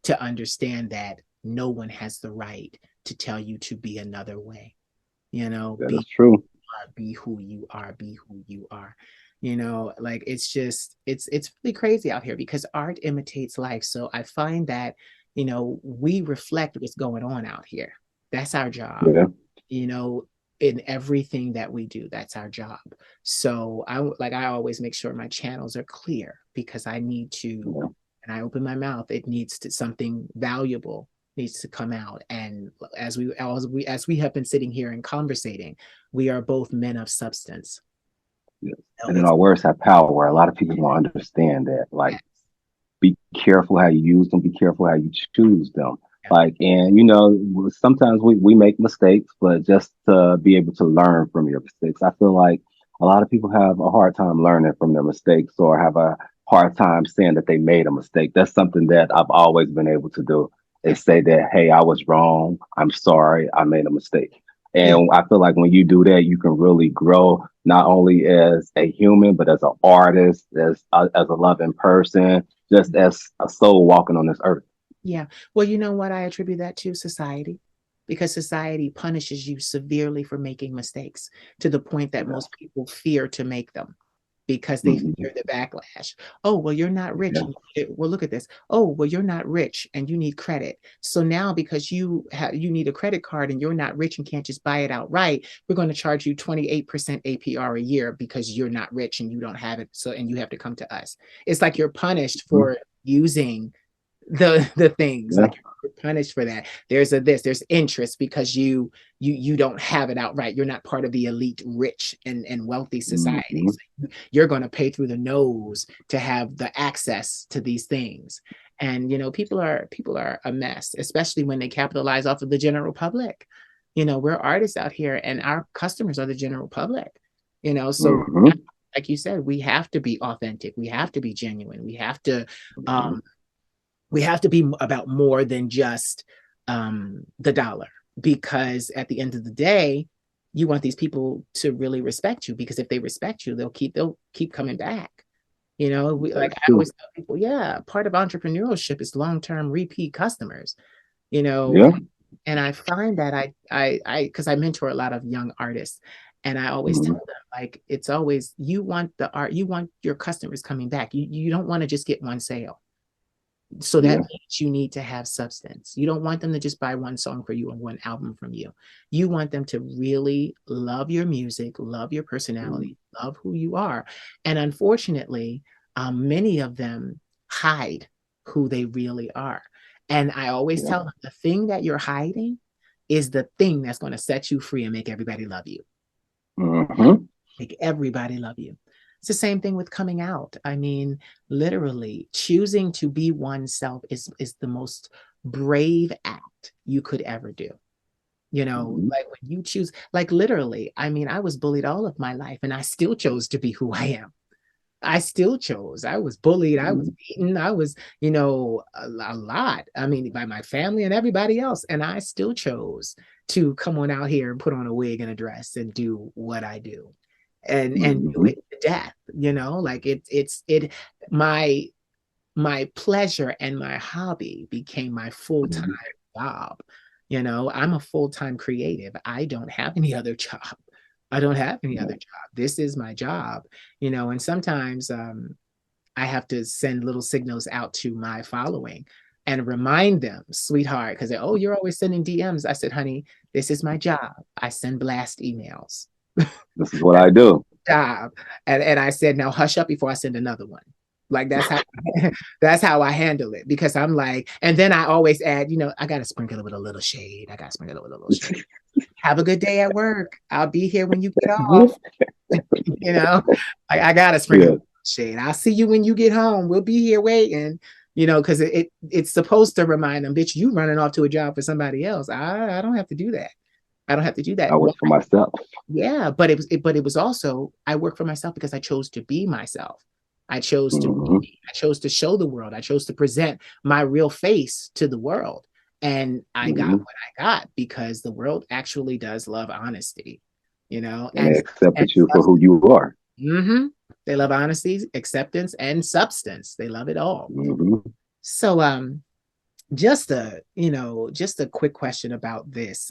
to understand that no one has the right to tell you to be another way. That is Be true. be who you are, be who you are. Like it's just it's really crazy out here because art imitates life. So I find that we reflect what's going on out here. That's our job, Yeah. you know in everything that we do. That's our job. So I always make sure my channels are clear because I need to, Yeah. and I open my mouth, it needs to, something valuable needs to come out. And as we have been sitting here and conversating, we are both men of substance. Yes. No, And then it's our words have power. A lot of people don't understand that. yeah, Like, be careful how you use them. Be careful how you choose them. yeah, Like, and sometimes we make mistakes, but just to be able to learn from your mistakes. I feel like a lot of people have a hard time learning from their mistakes or have a hard time saying that they made a mistake. That's something that I've always been able to do yeah, is say that, hey, I was wrong. I'm sorry. I made a mistake. yeah, And I feel like when you do that, you can really grow not only as a human, but as an artist, as a loving person, just as a soul walking on this earth. yeah. Well, you know what I attribute that to? Society. Because society punishes you severely for making mistakes to the point that Yeah. most people fear to make them because they Mhm. fear the backlash. Oh, well, you're not rich. Yeah. And well, look at this. Oh, well, you're not rich and you need credit. So now because you need a credit card and you're not rich and can't just buy it outright, we're going to charge you 28% APR a year because you're not rich and you don't have it. So and you have to come to us. It's like you're punished Mhm. for using the things, Yeah. like you're punished for that. There's interest because you don't have it outright. You're not part of the elite rich and wealthy society. Mhm. So you're going to pay through the nose to have the access to these things. And people are a mess, especially when they capitalize off of the general public. We're artists out here and our customers are the general public. So Mhm. like you said, we have to be authentic, we have to be genuine, um we have to be about more than just the dollar, because at the end of the day, you want these people to really respect you, because if they respect you, they'll keep coming back. That Like is I true. always tell people, yeah, part of entrepreneurship is long-term repeat customers. you know Yeah. and I find that I because I mentor a lot of young artists, and I always tell Mhm. them, like, it's always, you want your customers coming back. You don't want to just get one sale. So that Yeah. means you need to have substance. You don't want them to just buy one song for you and one album from you. You want them to really love your music, love your Mhm. personality, love who you are. And unfortunately, many of them hide who they really are. And I always Yeah. tell them, the thing that you're hiding is the thing that's going to set you free and make everybody love you. Mhm. Make everybody love you. It's the same thing with coming out. I mean, literally, choosing to be oneself is the most brave act you could ever do. You know, Mhm. like when you choose, like literally, I mean, I was bullied all of my life and I still chose to be who I am. I still chose. I was bullied. I was Mhm. beaten. I was, you know, a lot. I mean, by my family and everybody else. And I still chose to come on out here and put on a wig and a dress and do what I do and do Mhm. it to death, you know, like it my my pleasure and my hobby became my full-time Mhm. job. You know, I'm a full-time creative. I don't have any other job. I don't have any other Yeah. job. This is my job, you know, and sometimes I have to send little signals out to my following and remind them, sweetheart, because oh, you're always sending DMs. I said, honey, this is my job. I send blast emails. This is what I do. Job. And I said, now hush up before I send another one. Like that's how that's how I handle it because I'm like, and then I always add, you know, I gotta sprinkle it with a little shade. I gotta sprinkle it with a little shade. Have a good day at work. I'll be here when you get off. You know, I gotta sprinkle Yeah. with shade. I'll see you when you get home. We'll be here waiting. You know, because it's supposed to remind them, bitch, you running off to a job for somebody else. I don't have to do that. I don't have to do that. I work for myself. Yeah, but but it was also I work for myself because I chose to be myself. I chose to be, Mhm. I chose to show the world. I chose to present my real face to the world. And I got Mhm. what I got because the world actually does love honesty, you know, And they and accepted you for who you are. mhm. They love honesty, acceptance, and substance. They love it all. Mhm. So just a, you know, just a quick question about this.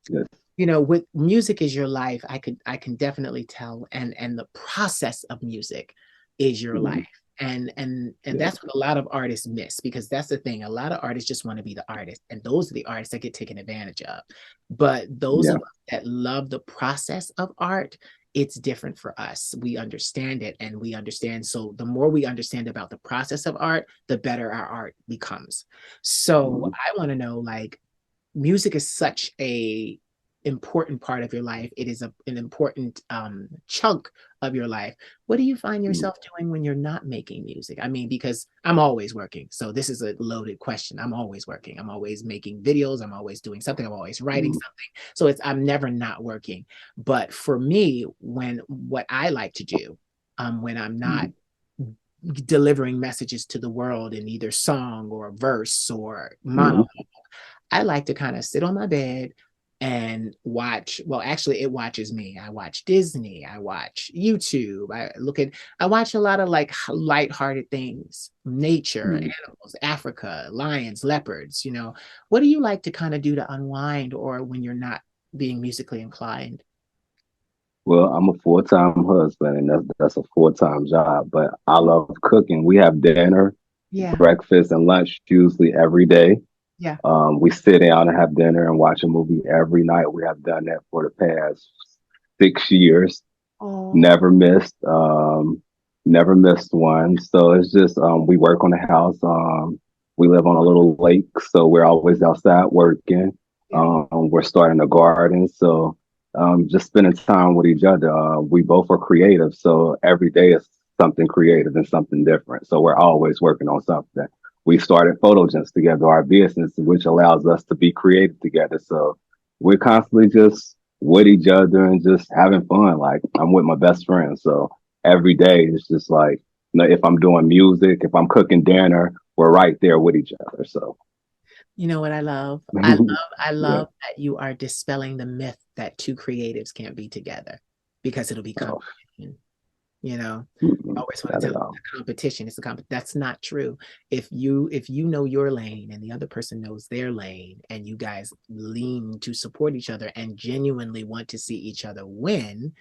Yes. You know, with music is your life, I can definitely tell, and the process of music is your life. Mhm. And Yeah. that's what a lot of artists miss because that's the thing. A lot of artists just want to be the artist, and those are the artists that get taken advantage of. But those of Yeah. us that love the process of art, it's different for us. We understand it and we understand. So the more we understand about the process of art, the better our art becomes. So Mhm. I want to know like music is such a important part of your life. It is an important chunk of your life. What do you find Mhm. yourself doing when you're not making music? I mean, because I'm always working. So this is a loaded question. I'm always working. I'm always making videos. I'm always doing something. I'm always writing Mhm. something. So it's I'm never not working. But for me, when what I like to do, when I'm not Mhm. delivering messages to the world in either song or verse or Mhm. monologue, I like to kind of sit on my bed and watch. Well, actually, it watches me. I watch Disney. I watch YouTube. I watch a lot of like lighthearted things, nature, Mhm. animals, Africa, lions, leopards. You know, what do you like to kind of do to unwind or when you're not being musically inclined? Well, I'm a full-time husband, and that's a full-time job. But I love cooking. We have dinner, Yeah, breakfast, and lunch usually every day. yeah. We sit down and have dinner and watch a movie every night. We have done that for the past 6 years. Oh, Never missed, never missed one. So it's just we work on the house. We live on a little lake, so we're always outside working. yeah. We're starting a garden, so just spending time with each other. We both are creative, so every day is something creative and something different. So we're always working on something. We started Photogens together, our business, which allows us to be creative together. So we're constantly just with each other and just having fun. Like I'm with my best friend. So every day it's just like, if I'm doing music, if I'm cooking dinner, we're right there with each other. So You know what I love? I yeah. love that you are dispelling the myth that two creatives can't be together because it'll be Oh, competition. You know, I mm-mm, always want not to tell at them all. the competition is a that's not true. If you know your lane and the other person knows their lane and you guys lean to support each other and genuinely want to see each other win,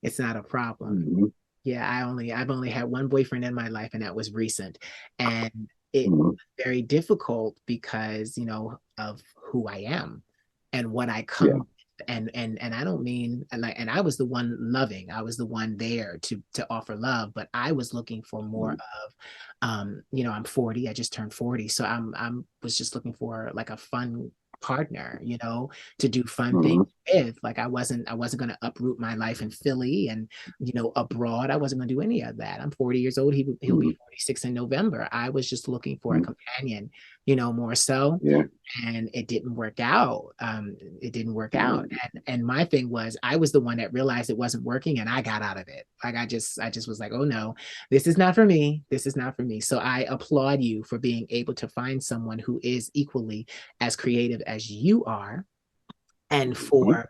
it's not a problem. Mhm, Yeah, I've only had one boyfriend in my life and that was recent. And it mhm. was very difficult because, you know, of who I am and what I come Yeah. with. And I don't mean and I was the one loving. I was the one there to offer love, but I was looking for more Mhm, of you know, I'm 40, I just turned 40. So I'm was just looking for like a fun partner, you know, to do fun things mhm, with. Like I wasn't going to uproot my life in Philly and, abroad. I wasn't going to do any of that. I'm 40 years old. He'll be Mhm. 46 in November. I was just looking for a Mhm. companion, more so. Yeah. And it didn't work out. It didn't work out. Mhm. And my thing was, I was the one that realized it wasn't working, and I got out of it. Like I just was like, oh no, this is not for me. This is not for me. So I applaud you for being able to find someone who is equally as creative as you are, and Mhm. for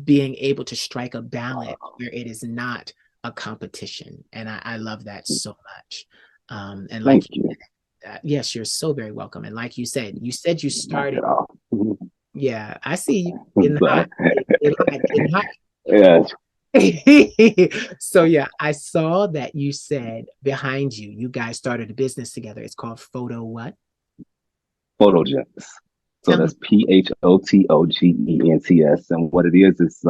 being able to strike a balance where it is not a competition. And I love that so much. And like, Thank you. yes, you're so very welcome. And like you said you Knock started. it off. Mhm. Yeah, I see you getting Sorry. hot, getting hot, getting Yes. hot. So yeah, I saw that you said behind you, you guys started a business together. It's called Photo what? Photogens. So Tell me. that's Photogens. And what it is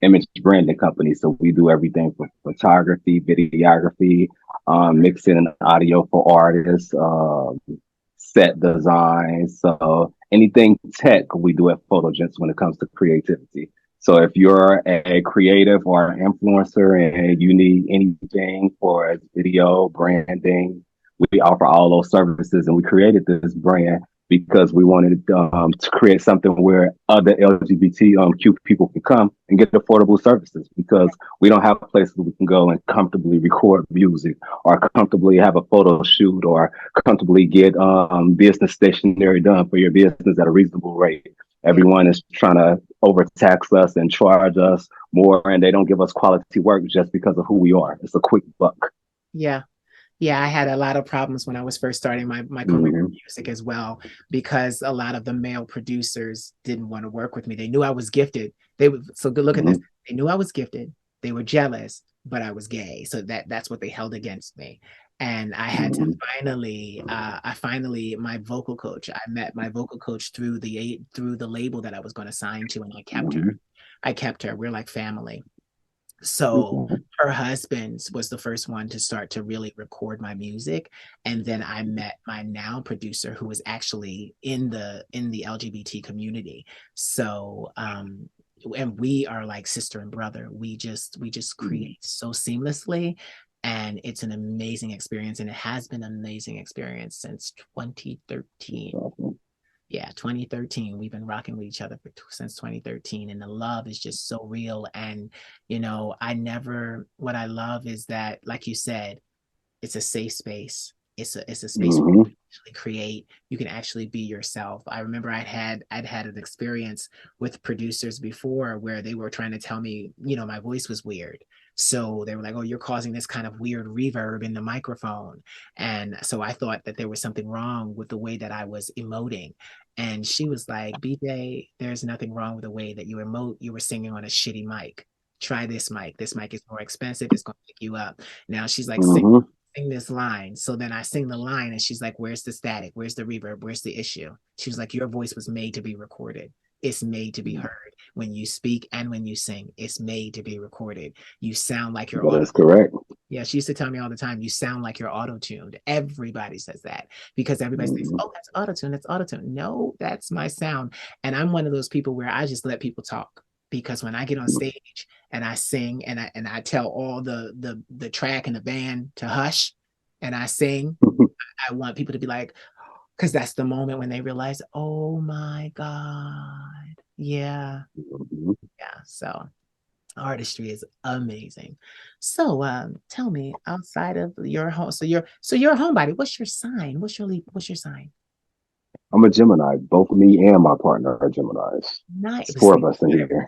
image branding company. So we do everything from photography, videography, mixing and audio for artists, set design. So anything tech, we do at Photogens when it comes to creativity. So if you're a creative or an influencer and you need anything for video branding, we offer all those services. And we created this brand because we wanted to create something where other LGBTQ people can come and get affordable services, because we don't have places we can go and comfortably record music or comfortably have a photo shoot or comfortably get business stationery done for your business at a reasonable rate. Yeah, Everyone is trying to overtax us and charge us more, and they don't give us quality work just because of who we are. It's a quick buck. yeah. Yeah, I had a lot of problems when I was first starting my career in Mm-hmm. music as well, because a lot of the male producers didn't want to work with me. They knew I was gifted. They would, so good, look at this. Mm-hmm. They knew I was gifted. They were jealous, but I was gay. So that's what they held against me. And I had to Mm-hmm. finally, my vocal coach, I met my vocal coach through the label that I was going to sign to, and I kept her. Mm-hmm. I kept her. We're like family. So Okay. her husband was the first one to start to really record my music, and then I met my now producer, who was actually in the LGBT community. So and we are like sister and brother. We just create so seamlessly, and it's an amazing experience, and it has been an amazing experience since 2013. Awesome. Yeah, 2013. We've been rocking with each other since 2013, and the love is just so real. And what I love is that, like you said, it's a safe space. It's a space where you Mm-hmm. can actually create. You can actually be yourself. I remember I'd had an experience with producers before where they were trying to tell me, my voice was weird. So they were like, "Oh, you're causing this kind of weird reverb in the microphone." And so I thought that there was something wrong with the way that I was emoting. And she was like, "BJ, there's nothing wrong with the way that you emote. You were singing on a shitty mic. Try this mic. This mic is more expensive. It's going to pick you up." Now she's like, Mm-hmm. sing this line. So then I sing the line, and she's like, "Where's the static? Where's the reverb? Where's the issue?" She was like, "Your voice was made to be recorded. It's made to be heard when you speak and when you sing. It's made to be recorded. You sound like you're That auto." is correct. Yeah, she used to tell me all the time, "You sound like you're auto tuned." Everybody says that because everybody says, Mm-hmm. "Oh, that's auto tune. That's auto tune." No, that's my sound. And I'm one of those people where I just let people talk, because when I get on stage and I sing, and I tell all the track and the band to hush, and I sing, I want people to be like, because that's the moment when they realize, "Oh my God, yeah, Mm-hmm. yeah." So artistry is amazing. So tell me, outside of your home, so you're a homebody. What's your sign? What's your sign? I'm a Gemini. Both me and my partner are Geminis. Nice. It's four of us in here.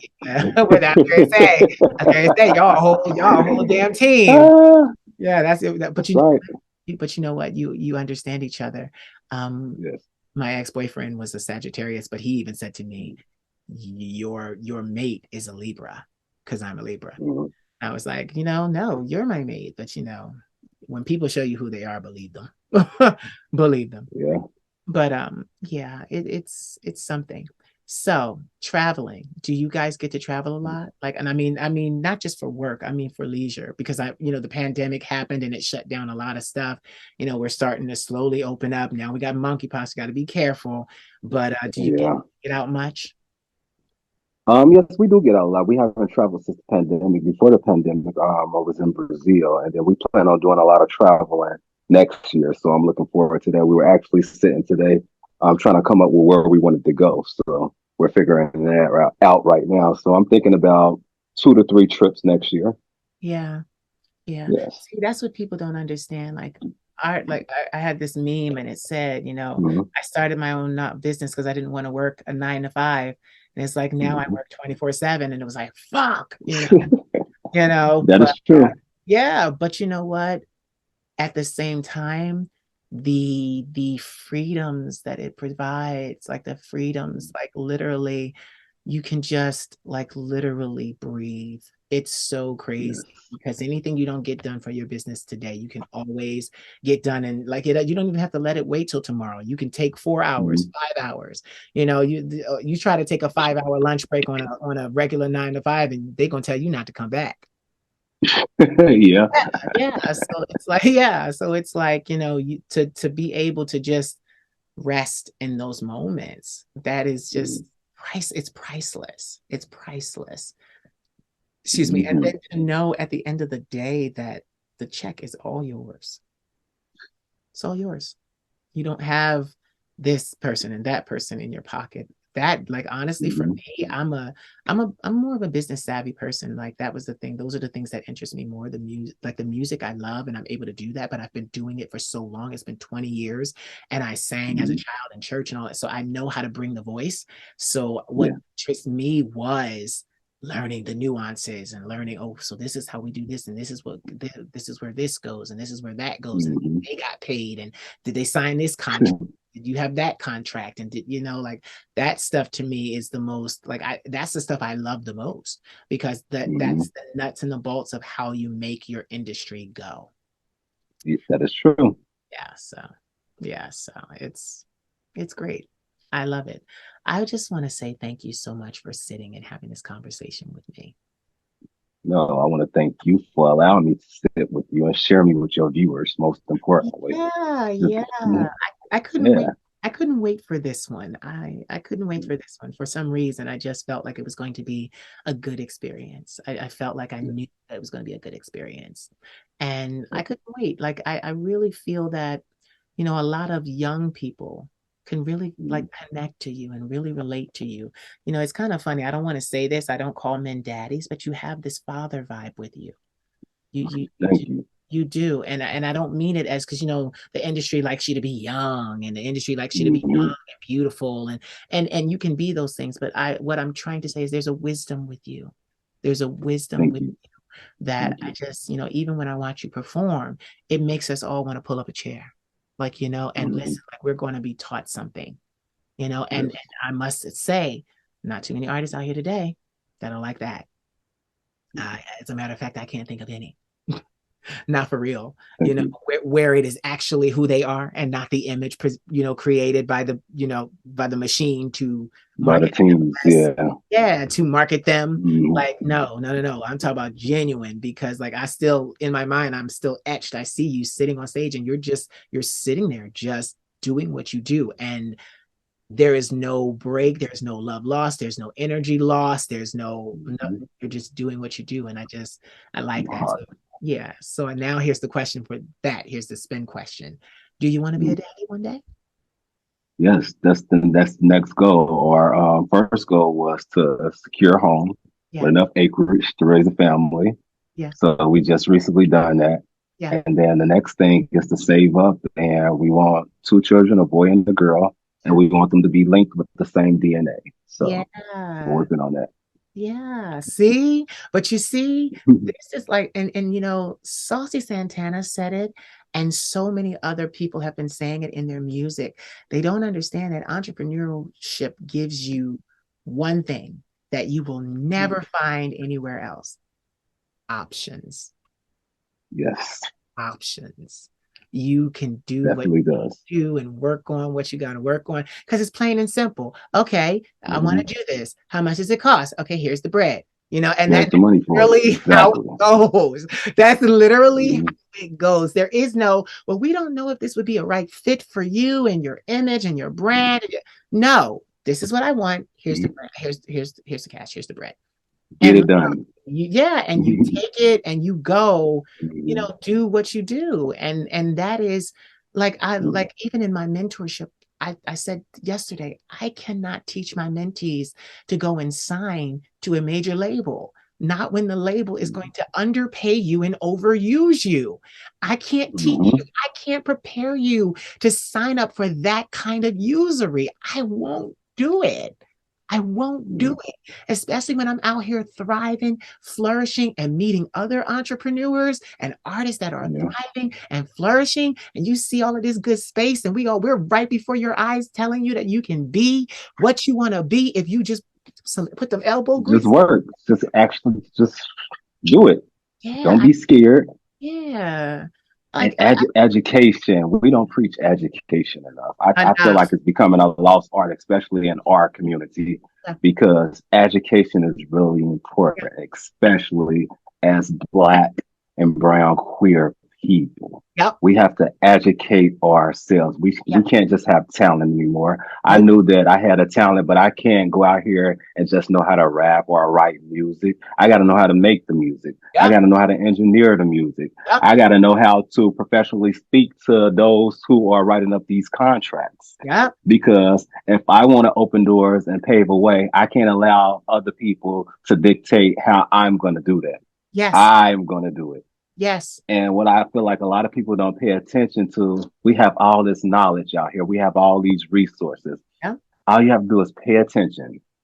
What I was gonna say, y'all a whole damn team. Ah, Yeah, that's it. But that's right. you know what? You understand each other. Um, Yes. my ex-boyfriend was a Sagittarius, but he even said to me, your mate is a Libra, because I'm a Libra. Mm-hmm. I was like, no, you're my mate. But when people show you who they are, believe them. Believe them. Yeah. But yeah, it's something. So traveling, do you guys get to travel a lot? Like, and I mean, not just for work, I mean for leisure, because the pandemic happened and it shut down a lot of stuff. We're starting to slowly open up. Now we got monkeypox, got to be careful. But do you get Yeah. get out much? Yes, we do get out a lot. We haven't traveled since the pandemic. Before the pandemic, I was in Brazil, and then we plan on doing a lot of traveling next year. So I'm looking forward to that. We were actually sitting today, trying to come up with where we wanted to go. So we're figuring that out right now. So I'm thinking about 2 to 3 trips next year. Yeah. Yeah. Yes. See, that's what people don't understand. Like art, like I had this meme and it said, Hmm. I started my own business because I didn't want to work a 9 to 5. And it's like now I Hmm. work 24/7. And it was like, fuck, That but is true. yeah, but you know what? At the same time, the freedoms that it provides, like the freedoms, like literally you can just like literally breathe. It's so crazy Yes. because anything you don't get done for your business today, you can always get done. And like it, you don't even have to let it wait till tomorrow. You can take 4 hours, Mhm. 5 hours. You try to take a 5 hour lunch break on a regular 9 to 5, and they're gonna tell you not to come back. Yeah. Yeah, so it's like yeah, so it's like you to be able to just rest in those moments, that is just it's priceless. It's priceless. Excuse me. And Hmm. then to know at the end of the day that the check is all yours. It's all yours. You don't have this person and that person in your pocket. That, like, honestly, for Hmm. me, I'm more of a business savvy person. Like, that was the thing. Those are the things that interest me more. The music, like the music I love, and I'm able to do that, but I've been doing it for so long. It's been 20 years, and I sang as a Hmm. child in church and all that. So I know how to bring the voice. So what Yeah. interests me was learning the nuances and learning, oh, so this is how we do this, and this is this is where this goes, and this is where that goes, and Hmm. they got paid, and did they sign this contract? Did you have that contract? And did like that stuff to me is the most like I that's the stuff I love the most because Hmm. that's the nuts and the bolts of how you make your industry go. That is true. Yeah, so it's great. I love it. I just want to say thank you so much for sitting and having this conversation with me. No, I want to thank you for allowing me to sit with you and share me with your viewers, most importantly. Yeah, Just, yeah. mm, I couldn't wait. yeah. I couldn't wait for this one. I couldn't wait for this one. For some reason, I just felt like it was going to be a good experience. I felt like I knew that it was going to be a good experience. And I couldn't wait. Like I really feel that, a lot of young people can really like Mm. connect to you and really relate to you. It's kind of funny. I don't want to say this. I don't call men daddies, but you have this father vibe with you. You Thank you. you do, and I don't mean it as because the industry likes you to be young, and the industry likes you to be Hmm. young and beautiful, and you can be those things. But what I'm trying to say is there's a wisdom with you. There's a wisdom Thank with you. that Thank I you. just even when I watch you perform, it makes us all want to pull up a chair, like and Hmm. listen, like we're going to be taught something, and Yes. I must say, not too many artists out here today that are like that. As a matter of fact, I can't think of any. Not for real, Thank you. where it is actually who they are and not the image, created by by the machine to By the market teams, them yeah. yeah, to market them. Hmm. Like, no, no, no, no. I'm talking about genuine because like I still, in my mind, I'm still etched. I see you sitting on stage and you're sitting there just doing what you do. And there is no break, there's no love lost, there's no energy lost, there's no, Hmm. you're just doing what you do. And I like From that. heart. So yeah, so now here's the question for that, here's the spin question: do you want to be a Mm. daddy one day? Yes, that's the next goal. Our first goal was to secure a home Yeah, with enough acreage to raise a family. yeah, So we just recently done that. yeah, And then the next thing is to save up, and we want 2 children, a boy and a girl, and yeah, we want them to be linked with the same DNA. So we're yeah, working on that. yeah. See, but you see, this is like, and Saucy Santana said it, and so many other people have been saying it in their music. They don't understand that entrepreneurship gives you one thing that you will never find anywhere else: options. Yes, Options. You can do what definitely does. you do and work on what you got to work on because it's plain and simple. Okay, I want Hmm. to do this. How much does it cost? Okay, here's the bread. And There's that's the money for it. literally how Exactly. it goes. That's literally how Hmm. it goes. There is no, well, we don't know if this would be a right fit for you and your image and your brand. No, This is what I want. Here's the Mhm. bread. Here's the cash. Here's the bread. Get And it done. and you take it and you go, Mhm. do what you do. And that is like, I like, even in my mentorship, I said yesterday, I cannot teach my mentees to go and sign to a major label, not when the label is going to underpay you and overuse you. I can't teach you, Mhm. I can't prepare you to sign up for that kind of usury. I won't do it. I won't do it, especially when I'm out here thriving, flourishing, and meeting other entrepreneurs and artists that are Yeah. thriving and flourishing. And you see all of this good space, and we're right before your eyes telling you that you can be what you want to be if you just put them elbow Just grease. work. Just actually just do it. Yeah, Don't be scared. yeah. And Like education, we don't preach education enough. I feel like enough. it's becoming a lost art, especially in our community, because education is really important, especially as Black and brown queer people. Yep, We have to educate ourselves. We yep. can't just have talent anymore. I Nope. knew that I had a talent, but I can't go out here and just know how to rap or write music. I got to know how to make the music. I Yep, got to know how to engineer the music. yep, I got to know how to professionally speak to those who are writing up these contracts. yep. Because if I want to open doors and pave a way, I can't allow other people to dictate how I'm going to do that. Yes, I'm going to do it. yes. And what I feel like a lot of people don't pay attention to, we have all this knowledge out here. We have all these resources. Yep, All you have to do is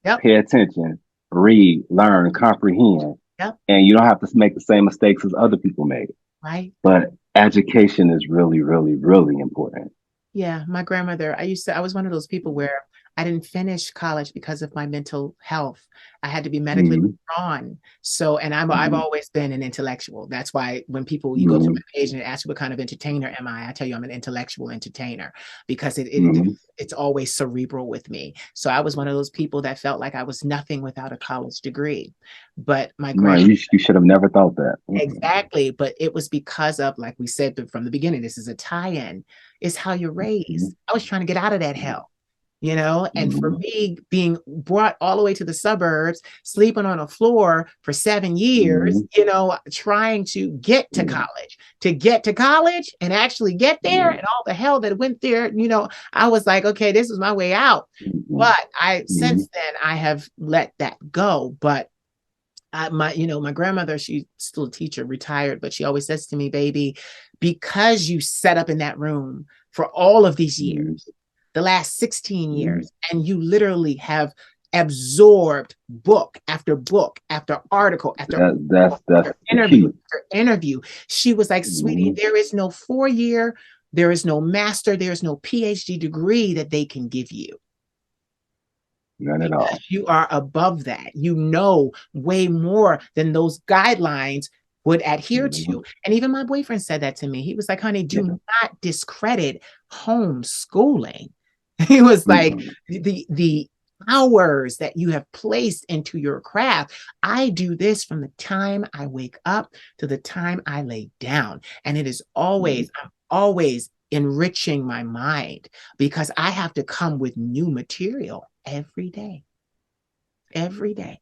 yep, pay attention, read, learn, comprehend. yep. And you don't have to make the same mistakes as other people made. Right. But education is really, really, really important. Yeah, my grandmother, I was one of those people where I didn't finish college because of my mental health. I had to be medically Mm-hmm. withdrawn. So, and I've Mm-hmm. always been an intellectual. That's why when you go to Mm-hmm. my page and it asks you what kind of entertainer am I tell you I'm an intellectual entertainer because Mm-hmm. it's always cerebral with me. So I was one of those people that felt like I was nothing without a college degree. But my No, grand you should have never thought that. Mm-hmm. Exactly, but it was because of, like we said from the beginning, this is a tie-in, is how you're raised. I was trying to get out of that hell, and for Mm-hmm. me, being brought all the way to the suburbs, sleeping on a floor for 7 years, Mm-hmm. trying to get to college and actually get there, Yeah. and all the hell that went there, I was like, okay, this is my way out. Mm-hmm. But I Mm-hmm. since then I have let that go. But my grandmother, she's still a teacher, retired, but she always says to me, baby, because you set up in that room for all of these years, the last 16 Mm-hmm. years, and you literally have absorbed book after article after That's the key. interview. She was like, sweetie, Mm-hmm. there is no 4 year, there is no master, there is no PhD degree that they can give you None at because all. you are above that. You know way more than those guidelines would adhere Mm-hmm. to. And even my boyfriend said that to me. He was like, honey, Yeah. do not discredit homeschooling. He was like, Mm-hmm. the hours that you have placed into your craft. I do this from the time I wake up to the time I lay down. And it is I'm always enriching my mind because I have to come with new material every day, every day.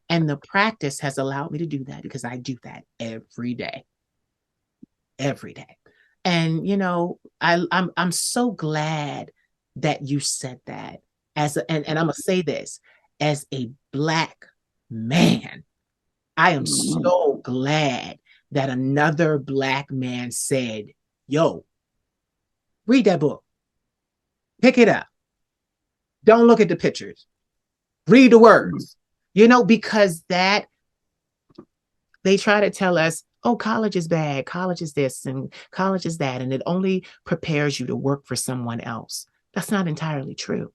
And the practice has allowed me to do that because I do that every day, every day. And I'm so glad that you said that and I'm gonna say this as a Black man. I am Mm-hmm. so glad that another Black man said, yo, read that book, pick it up, don't look at the pictures, read the words, because that they try to tell us, oh, college is bad, college is this, and college is that, and it only prepares you to work for someone else. That's not entirely true.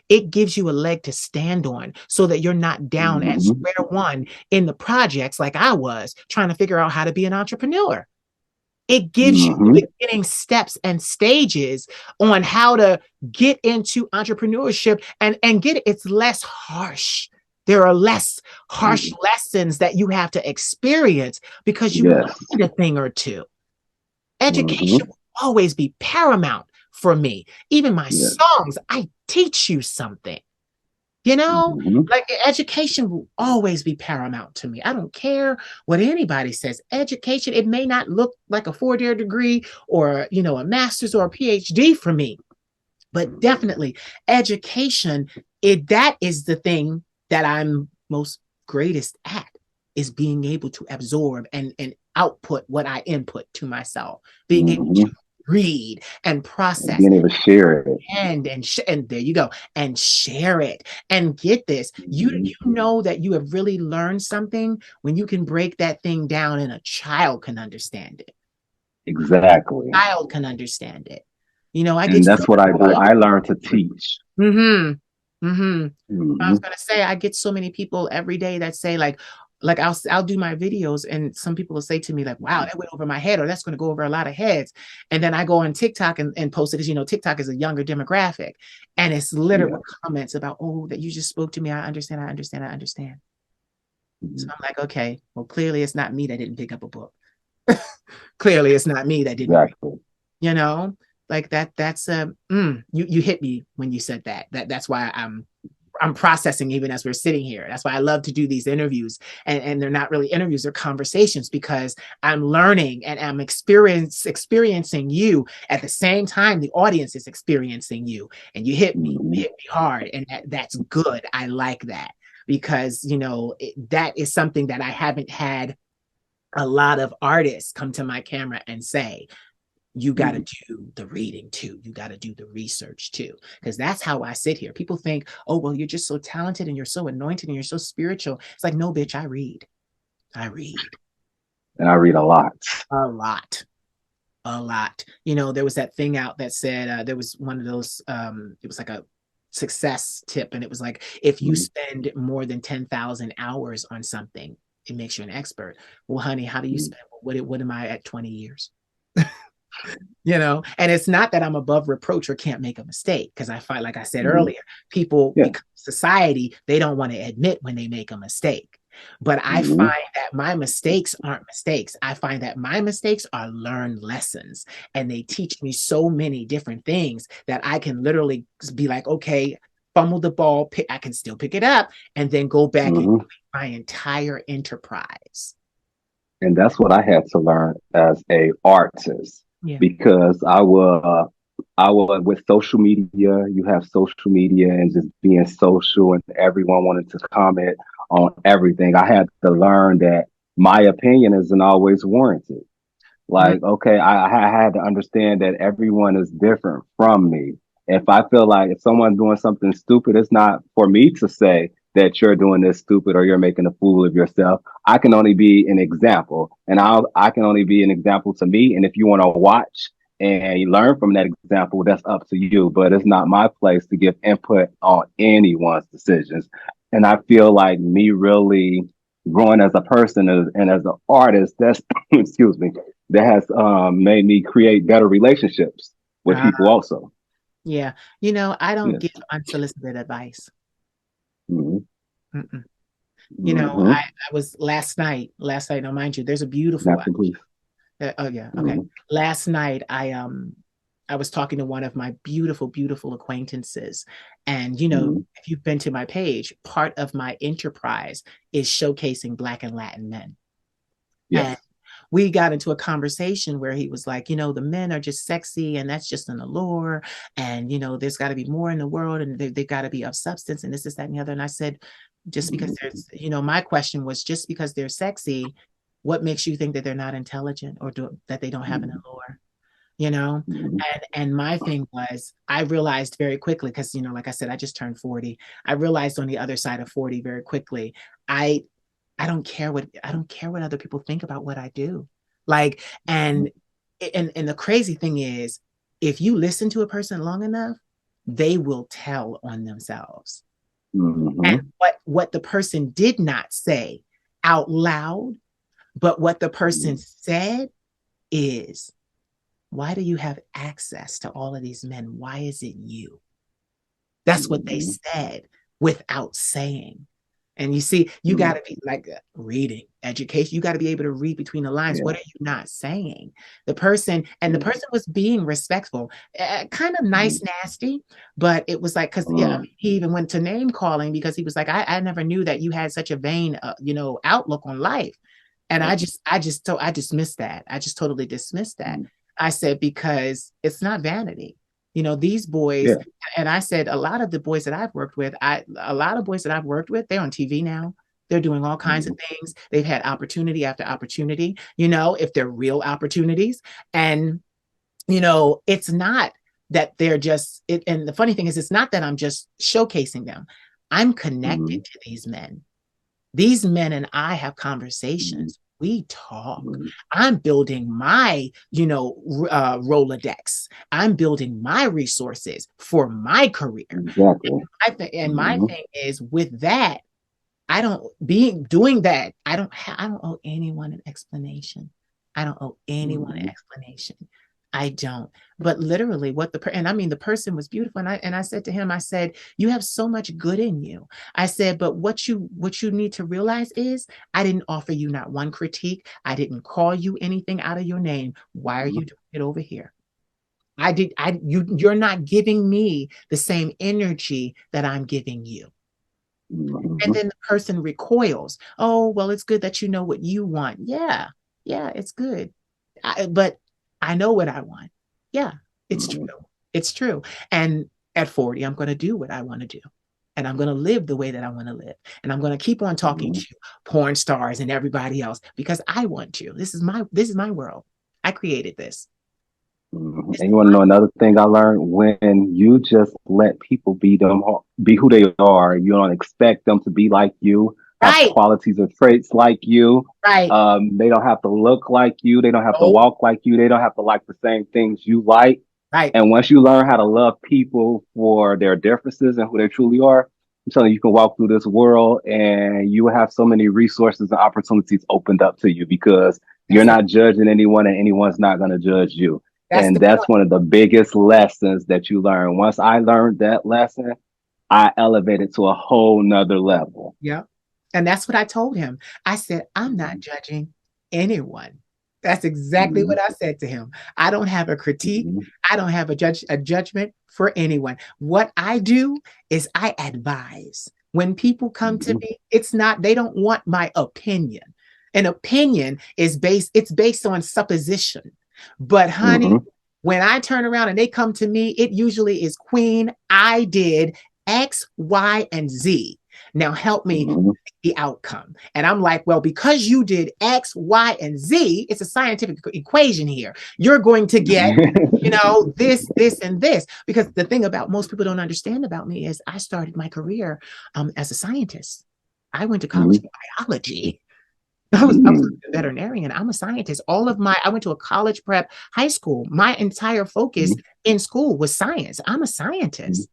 It gives you a leg to stand on so that you're not down at Mm-hmm. square one in the projects like I was trying to figure out how to be an entrepreneur. It gives you Mm-hmm. the beginning steps and stages on how to get into entrepreneurship and get it. It's less harsh. There are less harsh lessons that you have to experience because you Yes. learned a thing or two. Mm-hmm. Education will always be paramount for me. Even my Yes. songs, I teach you something. You know, Mm-hmm. like education will always be paramount to me. I don't care what anybody says. Education, it may not look like a 4-year degree or, a master's or a PhD for me, but definitely education, that is the thing that I'm most greatest at, is being able to absorb and output what I input to myself, being able to Mm-hmm. read and And process being able to share it. and there you go, and share it. And get this, Mm-hmm. you know that you have really learned something when you can break that thing down and a child can understand it. Exactly. Child can understand it. I get And so that's what I do. many. I learn to teach. Mm-hmm. Mm-hmm. I was Mm-hmm. gonna say, I get so many people every day that say like I'll do my videos and some people will say to me like, wow, that went over my head, or that's going to go over a lot of heads. And then I go on TikTok and post it, because TikTok is a younger demographic, and it's littered Yeah. with comments about, oh, that you just spoke to me. I understand. I understand. I understand. So Mm-hmm. I'm like, okay, well, clearly it's not me that didn't pick up a book. Clearly it's not me that didn't read. Exactly. You know, like that's you hit me when you said that. That's why I'm processing even as we're sitting here. That's why I love to do these interviews. And they're not really interviews, they're conversations, because I'm learning and I'm experiencing you at the same time the audience is experiencing you. And you Mm-hmm. hit me hard. And that's good. I like that, because that is something that I haven't had a lot of artists come to my camera and say, you got to do the reading too. You got to do the research too. Because that's how I sit here. People think, oh, well, you're just so talented and you're so anointed and you're so spiritual. It's like, no, bitch, I read. I read And I read a lot. a lot. A lot. There was that thing out that said, there was one of those, it was like a success tip. And it was like, if you Mm-hmm. spend more than 10,000 hours on something, it makes you an expert. Well, honey, how do you spend, what am I at 20 years? And it's not that I'm above reproach or can't make a mistake, because I find, like I said Mm-hmm. earlier, people, Yeah. because society, they don't want to admit when they make a mistake. But I Mm-hmm. find that my mistakes aren't mistakes. I find that my mistakes are learned lessons, and they teach me so many different things that I can literally be like, okay, fumble the ball, I can still pick it up and then go back and Mm-hmm. my entire enterprise. And that's what I had to learn as a artist, Yeah. because I will, with social media, you have social media and just being social and everyone wanted to comment on everything. I had to learn that my opinion isn't always warranted. Mm. Like, okay, I had to understand that everyone is different from me. If I feel like if someone's doing something stupid, it's not for me to say that you're doing this stupid or you're making a fool of yourself. I can only be an example, and I can only be an example to me. And if you want to watch and you learn from that example, that's up to you. But it's not my place to give input on anyone's decisions. And I feel like me really growing as a person and as an artist, that's excuse me, that has made me create better relationships with Uh, people also. yeah. I don't Yes. give unsolicited advice. Mm-hmm. Mm-mm. Mm-hmm. I was last night, now mind you, there's a beautiful, Natural, please. oh yeah, okay. Mm-hmm. Last night, I was talking to one of my beautiful, beautiful acquaintances. And, Mm-hmm. if you've been to my page, part of my enterprise is showcasing Black and Latin men. And Yes. we got into a conversation where he was like, the men are just sexy and that's just an allure. And, there's got to be more in the world, and they've got to be of substance and this, that, and the other. And I said, just because Mm-hmm. there's, my question was, just because they're sexy, what makes you think that they're not intelligent, or that they don't have an allure? Mm-hmm. And my thing was, I realized very quickly, because like I said, I just turned 40. I realized on the other side of 40 very quickly, I I don't care what other people think about what I do. Like, and the crazy thing is, if you listen to a person long enough, they will tell on themselves. Mm-hmm. And what the person did not say out loud, but what the person said is, why do you have access to all of these men? Why is it you? That's what they Mm-hmm. said without saying. And you see, you Mm-hmm. got to be like reading, education. You got to be able to read between the lines. Yeah. What are you not saying? The person, and the Yeah. person was being respectful, kind of Mm-hmm. nice, nasty, but it was like, because yeah, he even went to name calling because he was like, I never knew that you had such a vain, outlook on life. And I dismissed that. I just totally dismissed that. Mm-hmm. I said, because it's not vanity. These boys, Yeah. and I said, a lot of the boys that I've worked with, a lot of boys that I've worked with, they're on TV now. They're doing all kinds Mm-hmm. of things. They've had opportunity after opportunity, if they're real opportunities. And, it's not that they're just, and the funny thing is, it's not that I'm just showcasing them. I'm Mm-hmm. connected to these men. These men and I have Mm-hmm. conversations. We talk. I'm building my, Rolodex. I'm building my resources for my career. Exactly. And my Mm-hmm. thing is, with that, I don't being doing that. I don't owe anyone an explanation. I don't owe anyone an Mm-hmm. explanation. I don't. But literally, and I mean, the person was beautiful, and I said to him, I said, you have so much good in you. I said, but what you need to realize is, I didn't offer you not one critique. I didn't call you anything out of your name. Why are you doing it over here? You're not giving me the same energy that I'm giving you. Mm-hmm. And then the person recoils. Oh, well, it's good that you know what you want. Yeah, yeah, it's good. But I know what I want. Yeah, it's true. Mm-hmm. It's true. And at 40, I'm going to do what I want to do. And I'm going to live the way that I want to live. And I'm going to keep on talking to porn stars and everybody else because I want to. This is my world. I created this. Mhm. This And is you want to know another thing I learned? When you just let people be who they are, you don't expect them to be like you, have right, qualities or traits like you. right. They don't have to look like you. They don't have to Oh, walk like you. They don't have to like the same things you like. right. And once you learn how to love people for their differences and who they truly are, I'm telling you, you can walk through this world and you will have so many resources and opportunities opened up to you because you're That's it. not judging anyone and anyone's not going to judge you. That's And the that's point. one of the biggest lessons that you learn. Once I learned that lesson, I elevated to a whole nother level. Yeah. And that's what I told him. I said, I'm not Mhm. judging anyone. That's exactly what Mhm. I said to him. I don't have a critique. Mhm. I don't have a judgment for anyone. What I do is I advise. When people come to Mhm. me, they don't want my opinion. An opinion it's based on supposition. But honey, Mhm. when I turn around and they come to me, it usually is Queen, I did X, Y, and Z. Now help me Mhm. the outcome. And I'm like, well, because you did X, Y, and Z, it's a scientific equation here. You're going to get, this, and this. Because the thing about most people don't understand about me is I started my career as a scientist. I went to college Mhm. for biology. I was Mhm. a veterinarian. I'm a scientist. I went to a college prep high school. My entire focus in school was science. I'm a Mhm. scientist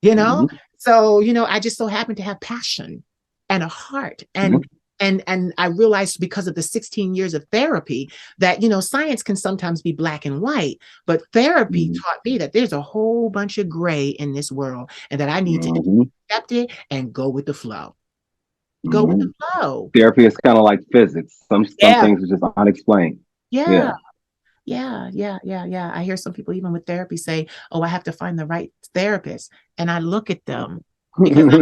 you know Mhm. so I just so happen to have passion and a heart, Mhm. and I realized because of the 16 years of therapy that science can sometimes be black and white, but therapy Mhm. taught me that there's a whole bunch of gray in this world and that I need to Mhm. accept it and go with the Mhm. flow. Therapy is kind of like physics. Some Yeah, things are just unexplained. yeah, Yeah. yeah. I hear some people even with therapy say, oh, I have to find the right therapist, and I look at them because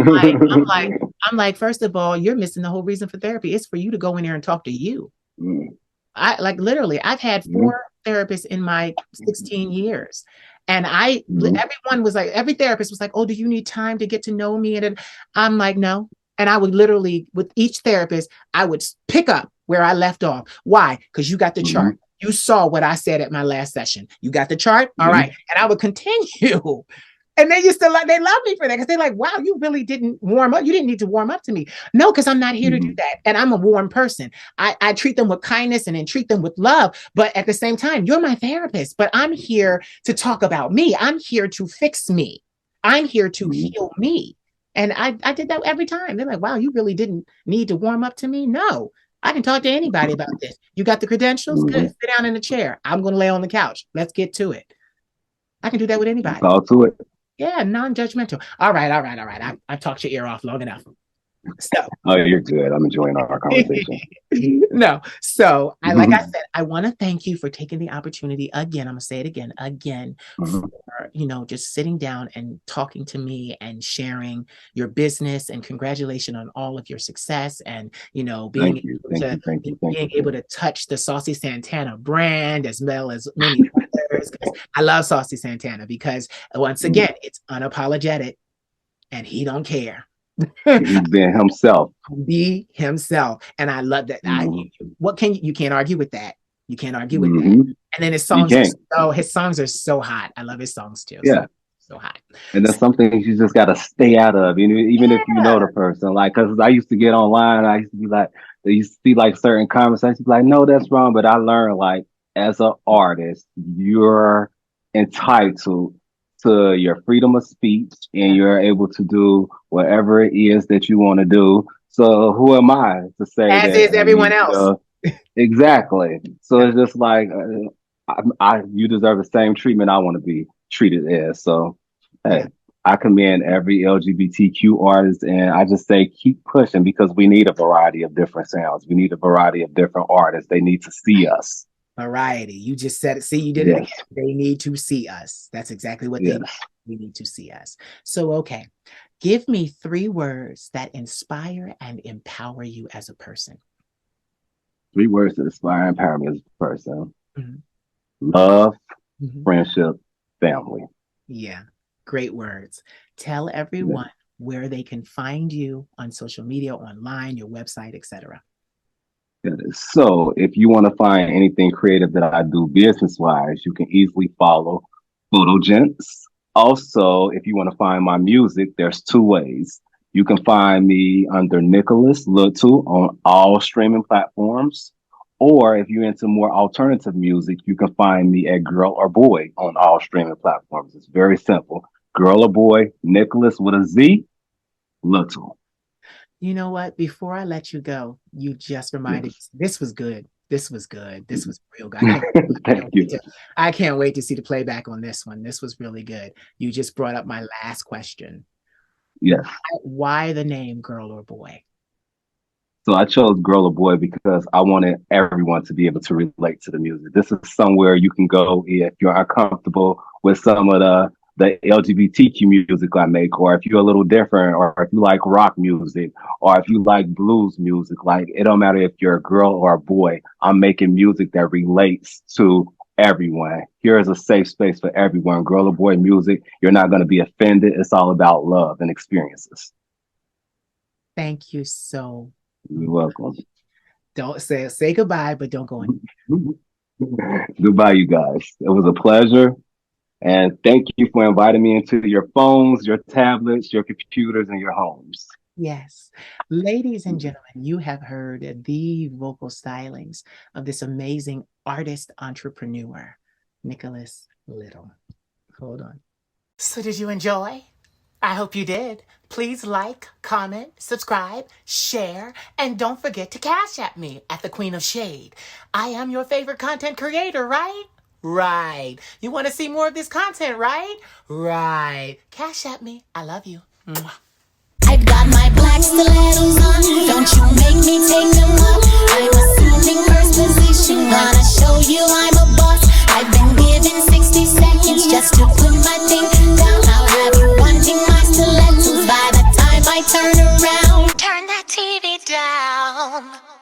I'm like, first of all, you're missing the whole reason for therapy. It's for you to go in there and talk to you. Mhm. I like literally, I've had Mhm. 4 therapists in my 16 years. And Mhm. everyone was like, every therapist was like, oh, do you need time to get to know me? And I'm like, no. And I would literally, with each therapist, I would pick up where I left off. Why? Because you got the chart. Mhm. You saw what I said at my last session. You got the chart? All right. And I would continue. And they used to they love me for that because they're like, wow, you really didn't warm up. You didn't need to warm up to me. No, because I'm not here to do Mhm. that. And I'm a warm person. I treat them with kindness and then treat them with love. But at the same time, you're my therapist, but I'm here to talk about me. I'm here to fix me. I'm here to Mhm. heal me. And I did that every time. They're like, wow, you really didn't need to warm up to me. No, I can talk to anybody about this. You got the credentials? Good. Mhm. Sit down in the chair. I'm going to lay on the couch. Let's get to it. I can do that with That's anybody. all to it. Yeah, non-judgmental. All right. I've talked your ear off long enough. So Oh, you're good. I'm enjoying our conversation. no. So like I said, I want to thank you for taking the opportunity again. I'm gonna say it again, Mhm. for just sitting down and talking to me and sharing your business. And congratulations on all of your success, and being Thank you. able Thank to you. Thank you. Thank being you. able to touch the Saucy Santana brand as well as many others. 'Cause I love Saucy Santana because once Mhm. again, it's unapologetic and he don't care. He's been himself. Be himself. And I love that. Mhm. What can you can't argue with that. You can't argue with that. Mhm. And then You can't. his songs are so hot. I love his songs too. Yeah. So hot. And that's something you just got to stay out of, even if you know the person. Like, because I used to get online, I used to be like, they used to see like certain comments. I used to be like, no, that's wrong. But I learned, like, as an artist, you're entitled to your freedom of speech and you're able to do whatever it is that you want to do. So who am I to say As that, is everyone else. exactly. So Yeah. it's just like, you deserve the same treatment I want to be treated as. So, Yeah. hey, I commend every LGBTQ artist, and I just say keep pushing because we need a variety of different sounds. We need a variety of different artists. They need to see us. Variety. You just said it. See, you did it Yes, again. They need to see us. That's exactly what they need. yes. We need to see us. So, okay. Give me 3 words that inspire and empower you as a person. 3 words to inspire and empower me as a person: Mhm. love, Mhm. friendship, family. Yeah, great words. Tell Yeah. everyone where they can find you on social media, online, your website, etc. So if you want to find anything creative that I do business wise, you can easily follow Photogents. Also, if you want to find my music, there's 2 ways. You can find me under Nicholaz Little on all streaming platforms. Or if you're into more alternative music, you can find me at Girl or Boy on all streaming platforms. It's very simple. Girl or Boy, Nicholaz with a Z, Little. You know what? Before I let you go, you just reminded me. Yes. This was good. This was good. This was real good. Thank you. I can't wait to see the playback on this one. This was really good. You just brought up my last question. Yes. Why the name Girl or Boy? So I chose Girl or Boy because I wanted everyone to be able to relate to the music. This is somewhere you can go if you're uncomfortable with some of the LGBTQ music I make, or if you're a little different, or if you like rock music, or if you like blues music. Like, it don't matter if you're a girl or a boy. I'm making music that relates to everyone. Here is a safe space for everyone. Girl or boy music, you're not going to be offended. It's all about love and experiences. Thank you so You're much. welcome. Don't say goodbye, but don't go in. Goodbye, you guys. It was a pleasure. And thank you for inviting me into your phones, your tablets, your computers, and your homes. Yes. Ladies and gentlemen, you have heard the vocal stylings of this amazing artist entrepreneur, Nicholaz Little. Hold on. So, did you enjoy? I hope you did. Please like, comment, subscribe, share, and don't forget to cash at me at the Queen of Shade. I am your favorite content creator, right? Right. You want to see more of this content, right? Right. Cash at me. I love you. Mwah. I've got my black stilettos on. Don't you make me take them off. I'm assuming first position. Gonna show you I'm a boss. I've been given 60 seconds just to put my thing down. I'll have you wanting my stilettos by the time I turn around. Turn that TV down.